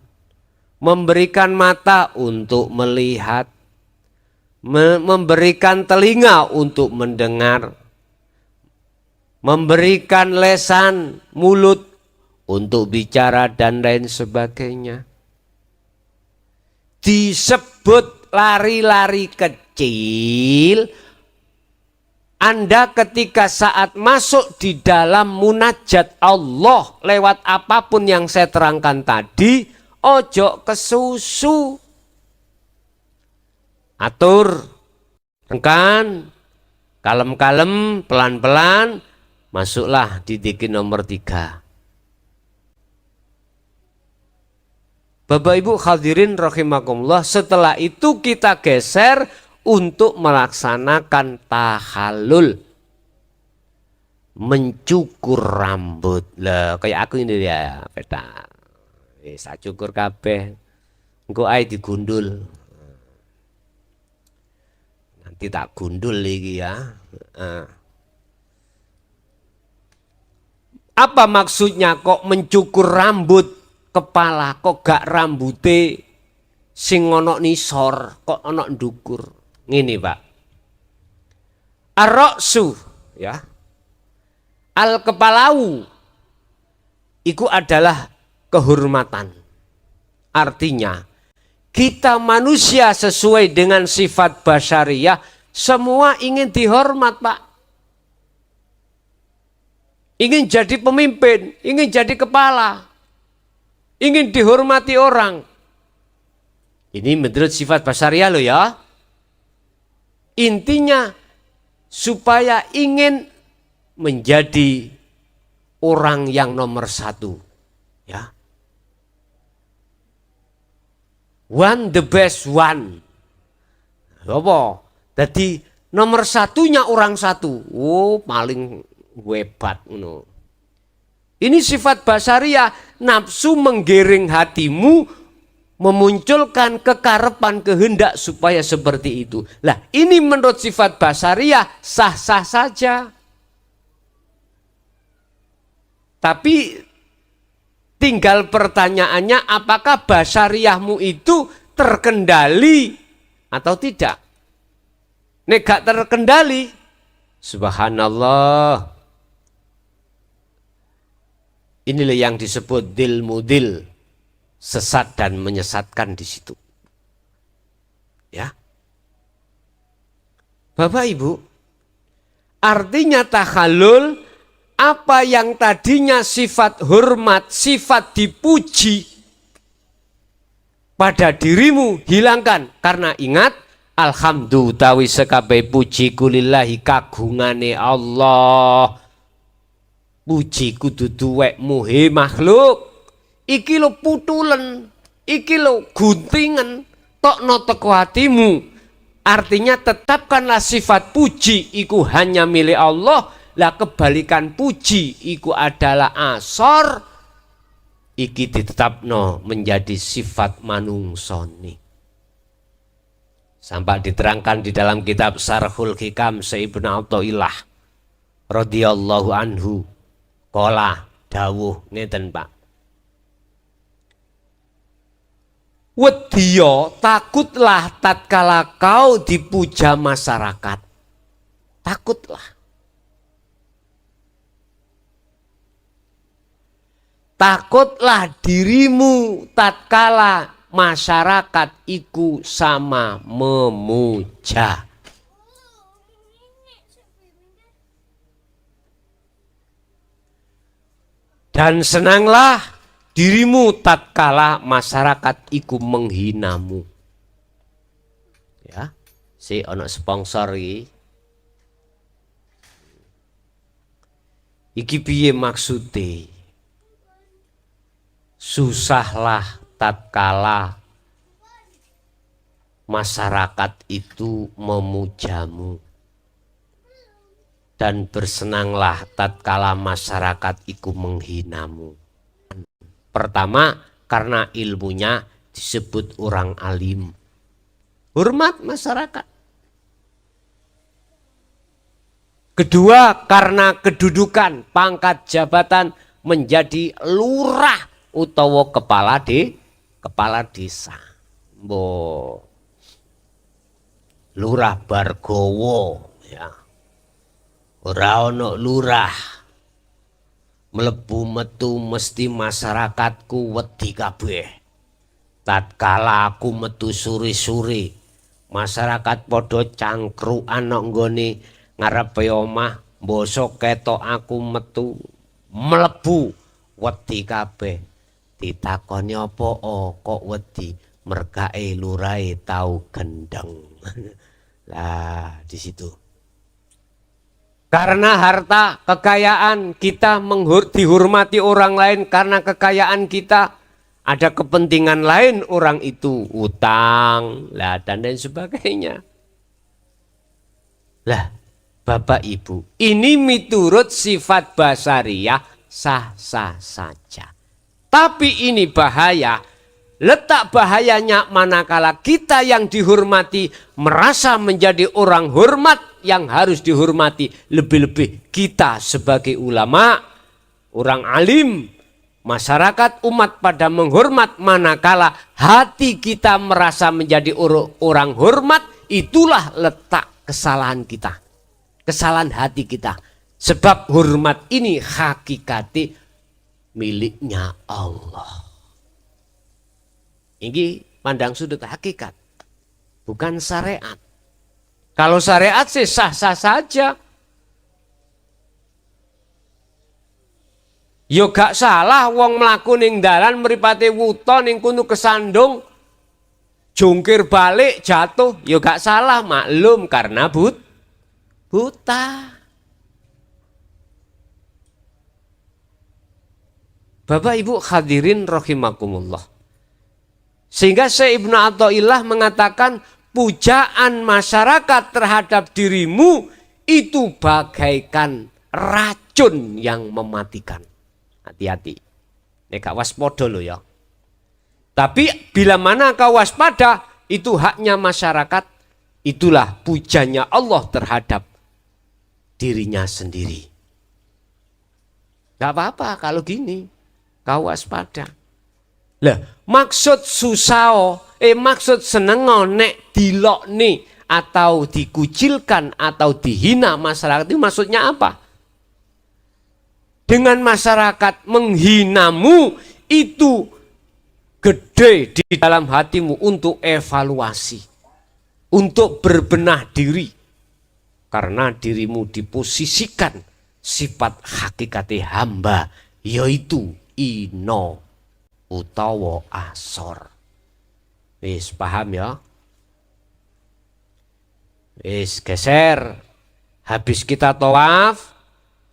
memberikan mata untuk melihat, memberikan telinga untuk mendengar, memberikan lesan mulut untuk bicara dan lain sebagainya. Disebut lari-lari kecil. Anda ketika saat masuk di dalam munajat Allah lewat apapun yang saya terangkan tadi, ojo kesusu. Atur, kan, kalem-kalem, pelan-pelan, masuklah di dzikir nomor 3. Bapak Ibu hadirin rahimakumullah, setelah itu kita geser untuk melaksanakan tahallul. Mencukur rambut. Lah kayak aku ini ya, peta. Saya cukur kabeh. Engko ae digundul. Nanti tak gundul lagi ya. Apa maksudnya kok mencukur rambut kepala, kok gak rambute sing ono nisor, kok ono ndukur. Ngene, Pak. Ar-ra'su ya. Al-kepalau itu adalah kehormatan. Artinya kita manusia sesuai dengan sifat basyariyah semua ingin dihormat, Pak. Ingin jadi pemimpin, ingin jadi kepala, ingin dihormati orang. Ini menurut sifat basyariah loh ya. Intinya supaya ingin menjadi orang yang nomor 1. Ya. One the best one. Apa? Jadi nomor 1-nya orang 1. Oh, paling hebat. No. Ini sifat basyariah, nafsu menggiring hatimu, memunculkan kekarepan kehendak supaya seperti itu. Lah, ini menurut sifat basyariah sah-sah saja. Tapi tinggal pertanyaannya, apakah basyariahmu itu terkendali atau tidak? Nek gak terkendali, subhanallah. Inilah yang disebut dilmudil, sesat dan menyesatkan di situ. Ya. Bapak Ibu, artinya tahallul, apa yang tadinya sifat hormat, sifat dipuji pada dirimu hilangkan. Karena ingat, alhamdulillah tawi sekabe puji kulillahi kagungane Allah. Puji kudu duwekmu he makhluk. Iki lo putulen, iki lo guntingan, tokno teko hatimu. Artinya tetapkanlah sifat puji iku hanya milik Allah. Lah kebalikan puji iku adalah asor. Iki ditetapno menjadi sifat manungsoni. Sampai diterangkan di dalam kitab Sarhul Hikam Ibnu Athaillah radhiyallahu anhu. Kola dawuh ngeten, Pak. Wedya, takutlah tatkala kau dipuja masyarakat. Takutlah. Takutlah dirimu tatkala masyarakat iku sama memuja. Dan senanglah dirimu tatkala masyarakat iku menghinamu. Ya, si ono sponsor iki piye maksude? Susahlah tatkala masyarakat itu memujamu. Dan bersenanglah tatkala masyarakat iku menghinamu. Pertama, karena ilmunya disebut orang alim. Hormat masyarakat. Kedua, karena kedudukan, pangkat jabatan menjadi lurah utawa kepala desa. Lurah Bargowo ya. Ora ono lurah mlebu metu mesti masyarakatku wedi kabeh. Tatkala aku metu suri-suri, masyarakat padha cangkrukan nang nggone ngarepe omah, mbosok ketok aku metu mlebu wedi kabeh. Ditakoni apa kok wedi? Mergae lurahe tau gendeng. Lah di situ. Karena harta, kekayaan kita dihormati orang lain karena kekayaan kita, ada kepentingan lain orang itu, utang, lah dan lain sebagainya. Lah, Bapak Ibu, ini miturut sifat basariyah sah-sah saja. Tapi ini bahaya. Letak bahayanya manakala kita yang dihormati merasa menjadi orang hormat yang harus dihormati. Lebih-lebih kita sebagai ulama, orang alim, masyarakat umat pada menghormat manakala hati kita merasa menjadi orang hormat. Itulah letak kesalahan kita, kesalahan hati kita. Sebab hormat ini hakikati miliknya Allah. Ini pandang sudut hakikat, bukan syariat. Kalau syariat sih sah-sah saja. Yo gak salah wong mlaku ning dalan mripate wuta ning kono kesandung, jungkir balik jatuh, yo gak salah, maklum karena buta. Bapak Ibu hadirin rahimakumullah. Sehingga Syekh Ibnu Athaillah mengatakan pujaan masyarakat terhadap dirimu itu bagaikan racun yang mematikan. Hati-hati. Nek gak waspada lho ya. Tapi bila mana kau waspada, itu haknya masyarakat. Itulah pujanya Allah terhadap dirinya sendiri. Gak apa-apa kalau gini. Kau waspada. Lah, maksud susah, maksud senengo nek dilokne atau dikucilkan atau dihina masyarakat itu maksudnya apa? Dengan masyarakat menghinamu itu gede di dalam hatimu untuk evaluasi, untuk berbenah diri. Karena dirimu diposisikan sifat hakikati hamba, yaitu ino utawa asor. Wis paham ya? Wis geser. Habis kita tawaf,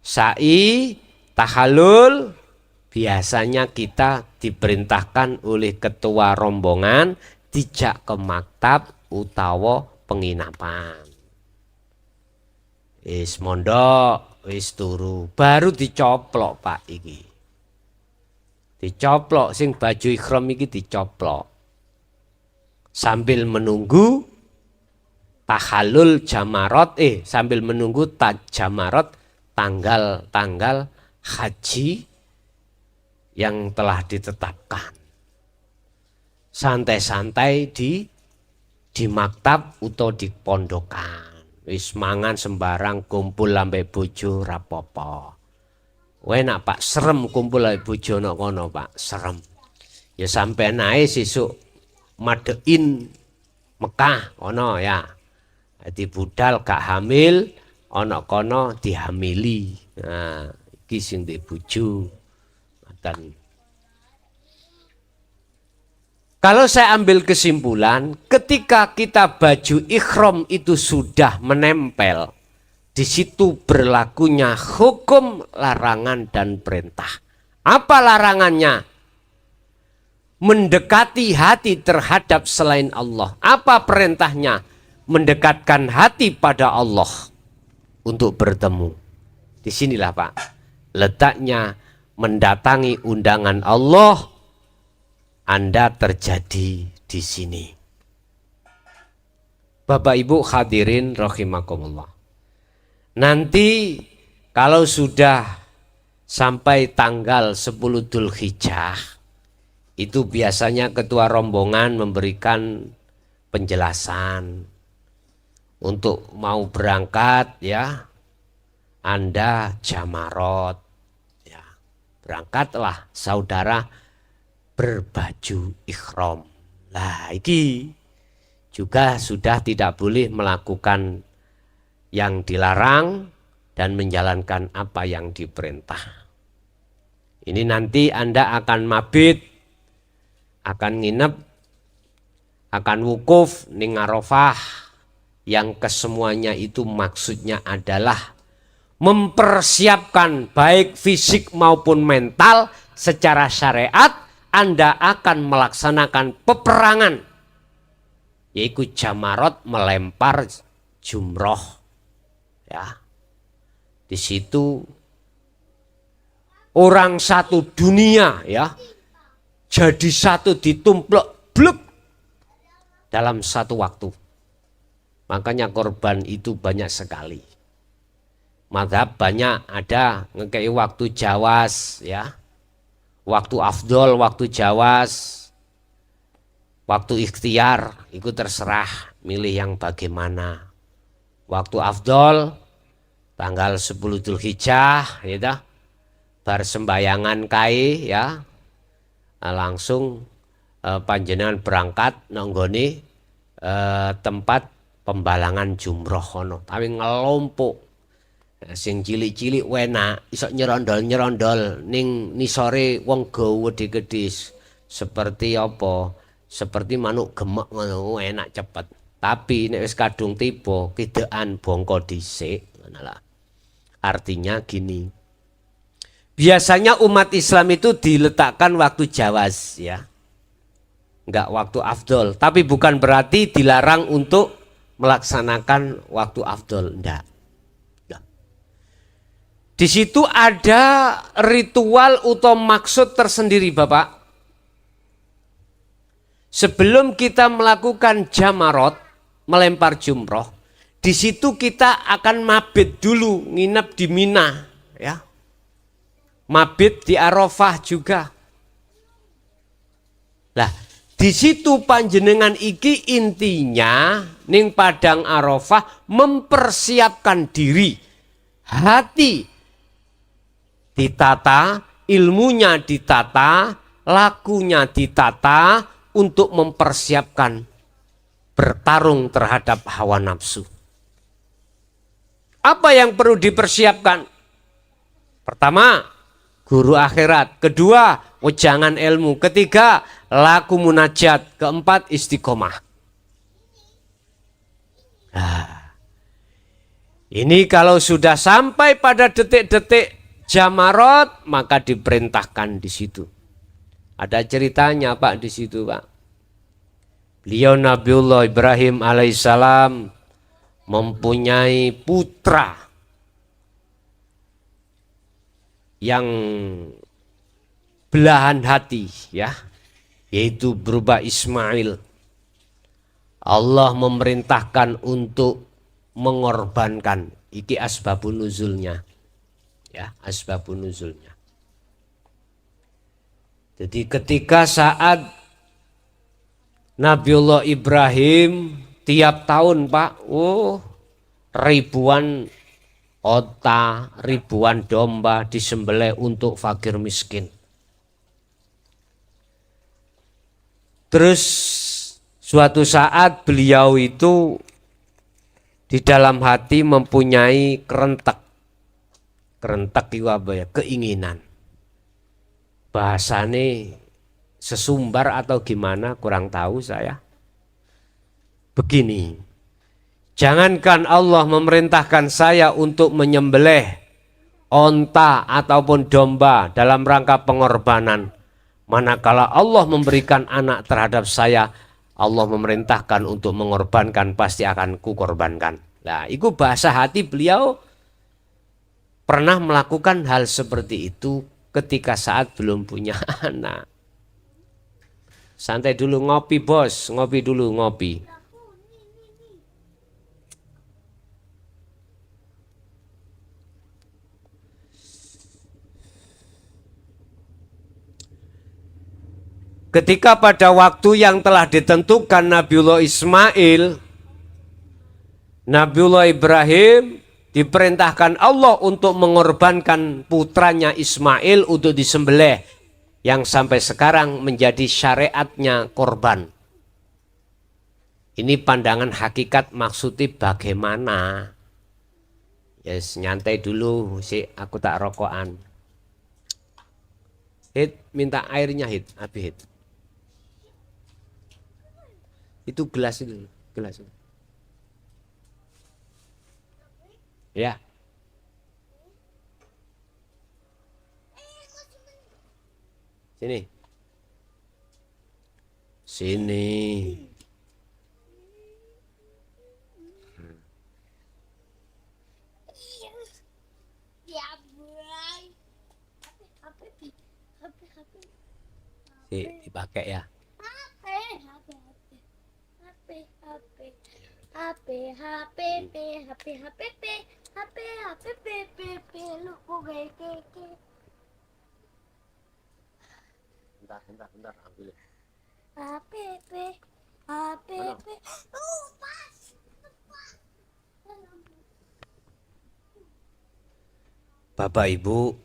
sa'i, tahallul, biasanya kita diperintahkan oleh ketua rombongan dijak ke maktab utawa penginapan. Wis mondok, wis turu, baru dicoplok Pak iki. Dicoplok sing baju ikhram iki dicoplok. Sambil menunggu tahallul jamarot, sambil menunggu jamarot tanggal-tanggal haji yang telah ditetapkan. Santai-santai di maktab utawa di pondokan. Wis mangan sembarang, kumpul lambe bojo rapopo. Enak Pak, serem kumpul lambe bojo nok kono Pak, serem. Ya sampai naik sesuk madein Mekah kono ya. Di budal gak hamil, ana kono dihamili. Nah, iki sing ndek bojo. Kalau saya ambil kesimpulan, ketika kita baju ikhram itu sudah menempel, di situ berlakunya hukum larangan dan perintah. Apa larangannya? Mendekati hati terhadap selain Allah. Apa perintahnya? Mendekatkan hati pada Allah untuk bertemu. Disinilah Pak, letaknya mendatangi undangan Allah. Anda terjadi di sini. Bapak Ibu hadirin rahimakumullah. Nanti kalau sudah sampai tanggal 10 Dzulhijjah, itu biasanya ketua rombongan memberikan penjelasan. untuk mau berangkat ya, Anda jamarot ya. Berangkatlah saudara berbaju ikhram. Lah iki juga sudah tidak boleh melakukan yang dilarang dan menjalankan apa yang diperintah. Ini nanti Anda akan mabit, akan nginep, akan wukuf ning Arafah, yang kesemuanya itu maksudnya adalah mempersiapkan baik fisik maupun mental secara syariat. Anda akan melaksanakan peperangan, yaitu jamarot, melempar jumroh ya. Di situ orang satu dunia ya jadi satu, ditumplek blek dalam satu waktu. Makanya korban itu banyak sekali. Mazhab banyak ada ngekei waktu jawas ya. Waktu afdol, waktu jawas, waktu ikhtiar, itu terserah milih yang bagaimana. Waktu afdol tanggal 10 Dzulhijjah ya, bar sembayangan kai ya, langsung panjenengan berangkat nanggone tempat pembalangan jumroh ono, tapi ngelompok. Sing cilik-cilik wena iso nyerondol-nyerondol ning nisore wong gawa gede-gede seperti apa? Seperti manuk gemek ngono, enak cepet. Tapi nek wis kadung tiba kidekan bongko dhisik ngono lah. Artinya gini. Biasanya umat Islam itu diletakkan waktu jawas ya. Enggak waktu afdol, tapi bukan berarti dilarang untuk melaksanakan waktu afdol, enggak. Di situ ada ritual atau maksud tersendiri Bapak. Sebelum kita melakukan jamarot, melempar jumroh, di situ kita akan mabit dulu, nginep di Mina, ya. Mabit di Arafah juga. Lah, di situ panjenengan iki intinya ning padang Arafah mempersiapkan diri, hati ditata, ilmunya ditata, lakunya ditata untuk mempersiapkan bertarung terhadap hawa nafsu. Apa yang perlu dipersiapkan? Pertama, guru akhirat. Kedua, wejangan ilmu. Ketiga, laku munajat. Keempat, istiqomah. Nah, ini kalau sudah sampai pada detik-detik jamarot, maka diperintahkan di situ. Ada ceritanya Pak di situ Pak. Beliau Nabiullah Ibrahim alaihissalam mempunyai putra yang belahan hati ya, yaitu berupa Ismail. Allah memerintahkan untuk mengorbankan. Iki asbabun nuzulnya. Ya, asbabun nuzulnya. Jadi ketika saat Nabiullah Ibrahim tiap tahun Pak, ribuan onta, ribuan domba disembelih untuk fakir miskin. Terus suatu saat beliau itu di dalam hati mempunyai kerentek. Kerentek itu apa ya? Keinginan. Bahasane sesumbar atau gimana kurang tahu saya. Begini, jangankan Allah memerintahkan saya untuk menyembelih onta ataupun domba dalam rangka pengorbanan. Manakala Allah memberikan anak terhadap saya, Allah memerintahkan untuk mengorbankan, pasti akan kukorbankan. Nah, itu bahasa hati beliau pernah melakukan hal seperti itu ketika saat belum punya anak. Santai dulu ngopi bos, ngopi dulu ngopi. Ketika pada waktu yang telah ditentukan Nabiullah Ismail Nabiullah Ibrahim diperintahkan Allah untuk mengorbankan putranya Ismail untuk disembelih, yang sampai sekarang menjadi syariatnya korban. Ini pandangan hakikat, maksudnya bagaimana? Yes, nyantai dulu sih, aku tak rokokan. Hit, minta airnya hit, Abi hit. Itu gelas itu, gelas itu. Ya. Sini. Sini. Dipakai ya. Bentar, ambil. Bapak Ibu,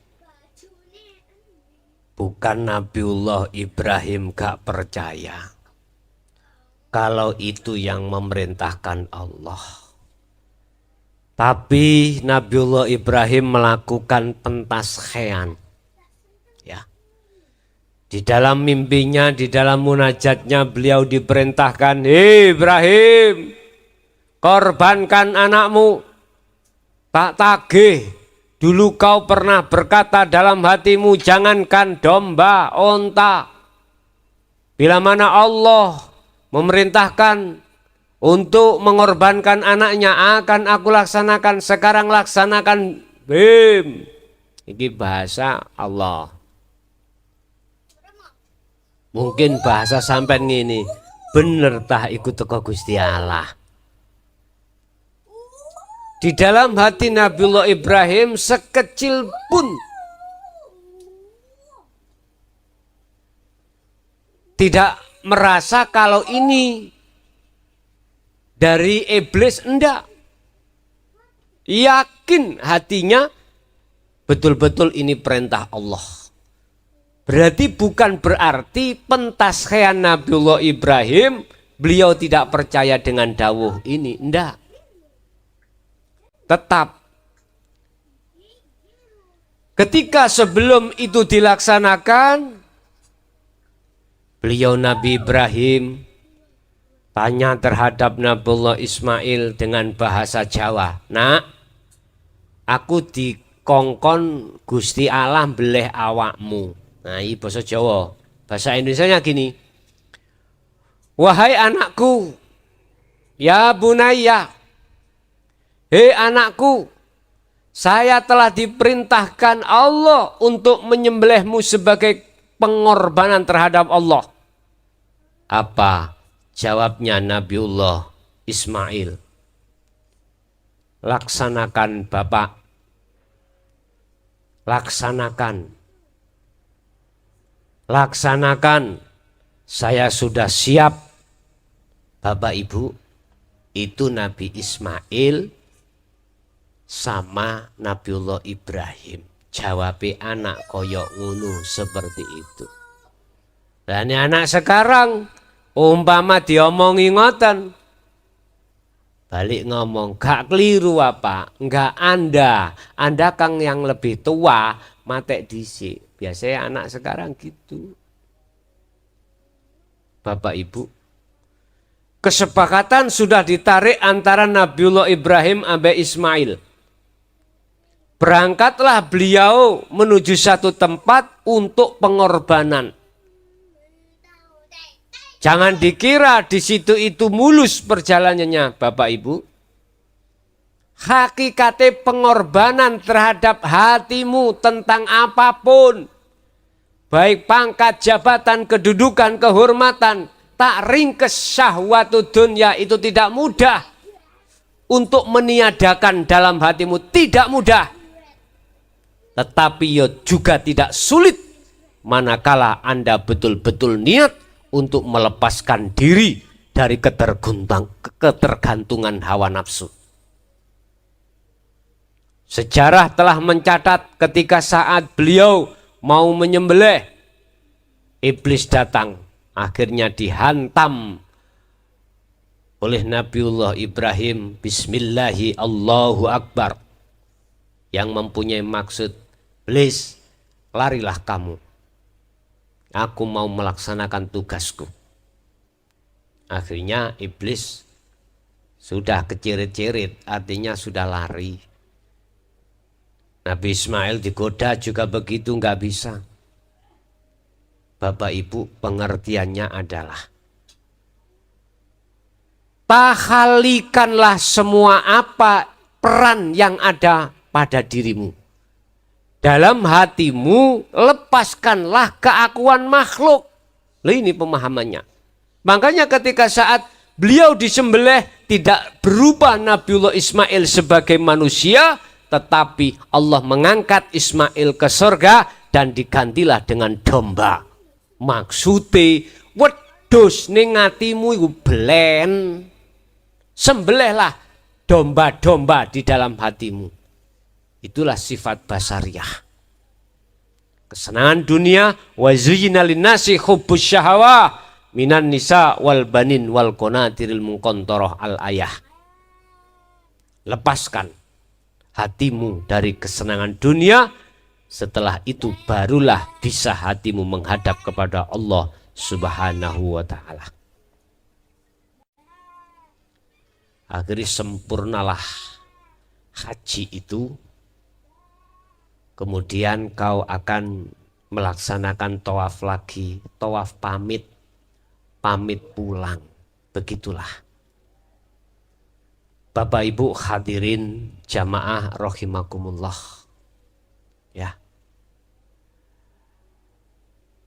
bukan Nabiullah Ibrahim gak percaya kalau itu yang memerintahkan Allah. Tapi Nabiullah Ibrahim melakukan pentashean. Ya. Di dalam mimpinya, di dalam munajatnya beliau diperintahkan, "Hei Ibrahim, korbankan anakmu. Tak tagih. Dulu kau pernah berkata dalam hatimu, jangankan domba, onta. Bila mana Allah memerintahkan untuk mengorbankan anaknya, akan aku laksanakan. Sekarang laksanakan, Bim." Ini bahasa Allah. Mungkin bahasa sampean ngene, bener tah ikut teko Gusti Allah. Di dalam hati Nabiullah Ibrahim sekecil pun tidak merasa kalau ini dari iblis, enggak. Yakin hatinya betul-betul ini perintah Allah. Berarti bukan berarti pentashean Nabiullah Ibrahim beliau tidak percaya dengan dawuh ini, enggak. Tetap ketika sebelum itu dilaksanakan, beliau Nabi Ibrahim tanya terhadap Nabiullah Ismail dengan bahasa Jawa. "Nak, aku dikongkon Gusti Allah beleh awakmu." Nah, ini bahasa Jawa. Bahasa Indonesianya gini. "Wahai anakku, ya bunayya, hei anakku, saya telah diperintahkan Allah untuk menyembelihmu sebagai pengorbanan terhadap Allah." Apa jawabnya Nabiullah Ismail? "Laksanakan Bapak, laksanakan. Laksanakan, saya sudah siap." Bapak Ibu, itu Nabi Ismail sama Nabiullah Ibrahim. Jawabe anak koyok ngunu seperti itu. Dan anak sekarang umpama diomongi ngoten, balik ngomong, gak keliru apa? Enggak Anda kang yang lebih tua, matek dhisik. Biasanya anak sekarang gitu. Bapak Ibu, kesepakatan sudah ditarik antara Nabiullah Ibrahim sampai Ismail. Berangkatlah beliau menuju satu tempat untuk pengorbanan. Jangan dikira di situ itu mulus perjalanannya, Bapak Ibu. Hakikate pengorbanan terhadap hatimu tentang apapun, baik pangkat, jabatan, kedudukan, kehormatan, tak ringkes syahwatu dunya, itu tidak mudah. Untuk meniadakan dalam hatimu tidak mudah. Tetapi juga tidak sulit manakala Anda betul-betul niat untuk melepaskan diri dari ketergantungan hawa nafsu. Sejarah telah mencatat ketika saat beliau mau menyembelih, iblis datang, akhirnya dihantam oleh Nabiullah Ibrahim. Bismillahi Allahu Akbar, yang mempunyai maksud, iblis, larilah kamu, aku mau melaksanakan tugasku. Akhirnya iblis sudah kecirit-cirit, artinya sudah lari. Nabi Ismail digoda juga begitu, nggak bisa. Bapak Ibu, pengertiannya adalah tahalikanlah semua apa peran yang ada pada dirimu. Dalam hatimu lepaskanlah keakuan makhluk. Loh, ini pemahamannya. Makanya ketika saat beliau disembelih tidak berubah Nabiullah Ismail sebagai manusia, tetapi Allah mengangkat Ismail ke surga dan digantilah dengan domba. Maksudnya wedhus ning atimu iku belen. Sembelihlah domba-domba di dalam hatimu. Itulah sifat basariyah. Kesenangan dunia, wa zuyyina linnasi hubbus syahawah minan nisa wal banin wal qanatiril muqantarah al ayah. Lepaskan hatimu dari kesenangan dunia, setelah itu barulah bisa hatimu menghadap kepada Allah Subhanahu wa ta'ala. Akhirnya sempurnalah haji itu, kemudian kau akan melaksanakan tawaf lagi, tawaf pamit, pamit pulang. Begitulah. Bapak Ibu hadirin jamaah rahimakumullah. Ya.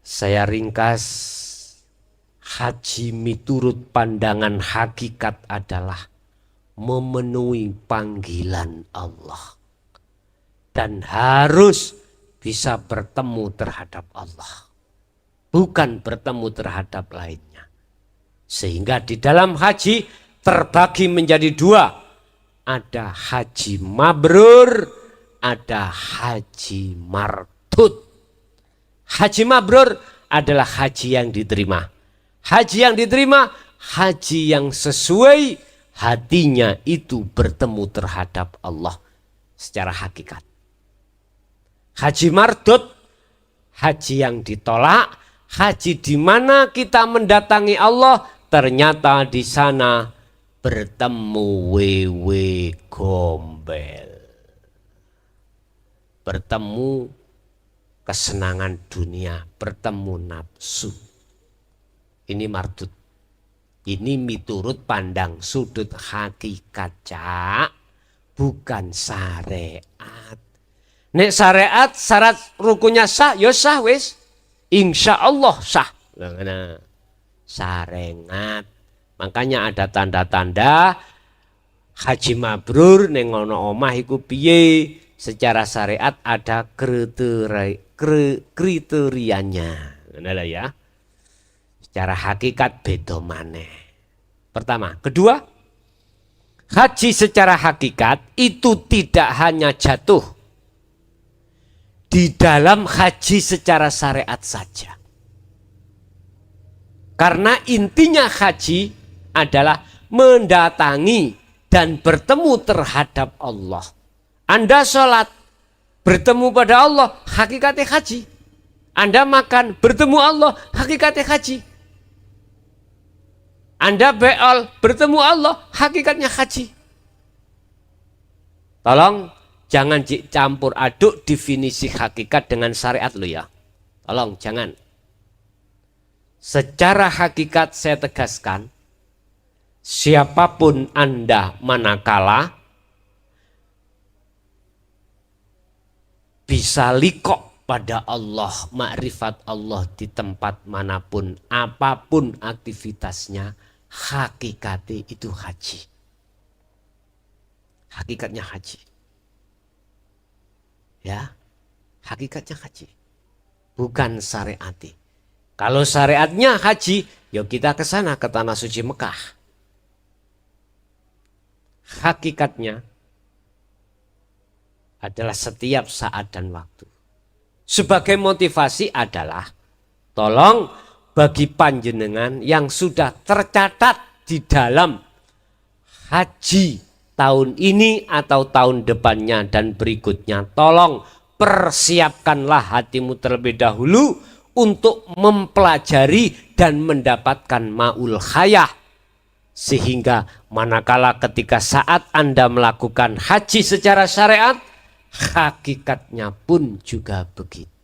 Saya ringkas, haji miturut pandangan hakikat adalah memenuhi panggilan Allah dan harus bisa bertemu terhadap Allah, bukan bertemu terhadap lainnya. Sehingga di dalam haji terbagi menjadi dua. Ada haji mabrur, ada haji mardud. Haji mabrur adalah haji yang diterima. Haji yang diterima, haji yang sesuai hatinya itu bertemu terhadap Allah secara hakikat. Haji mardud, haji yang ditolak, haji di mana kita mendatangi Allah, ternyata di sana bertemu wewe gombel, bertemu kesenangan dunia, bertemu nafsu. Ini mardud. Ini miturut pandang sudut hakikat, Cak, bukan syariat. Nek syariat syarat rukunnya sah, ya sah wis. Insya Allah sah. Nah, syariat. Makanya ada tanda-tanda haji mabrur ning ana omah iku piye? Secara syariat ada kriterianya. Ngono ya. Secara hakikat beda maneh. Pertama, kedua, haji secara hakikat itu tidak hanya jatuh di dalam haji secara syariat saja. Karena intinya haji adalah mendatangi dan bertemu terhadap Allah. Anda sholat, bertemu pada Allah, hakikatnya haji. Anda makan, bertemu Allah, hakikatnya haji. Anda beol, bertemu Allah, hakikatnya haji. Tolong jangan campur aduk definisi hakikat dengan syariat lo ya. Tolong jangan. Secara hakikat saya tegaskan, siapapun Anda manakala bisa likok pada Allah, makrifat Allah di tempat manapun, apapun aktivitasnya, hakikatnya itu haji. Hakikatnya haji. Ya, hakikatnya haji. Bukan syariati. Kalau syariatnya haji, yuk kita ke sana, ke tanah suci Mekah. Hakikatnya adalah setiap saat dan waktu. Sebagai motivasi adalah tolong bagi panjenengan yang sudah tercatat di dalam haji tahun ini atau tahun depannya dan berikutnya, tolong persiapkanlah hatimu terlebih dahulu untuk mempelajari dan mendapatkan ma'ul hayah, sehingga manakala ketika saat Anda melakukan haji secara syariat, hakikatnya pun juga begitu.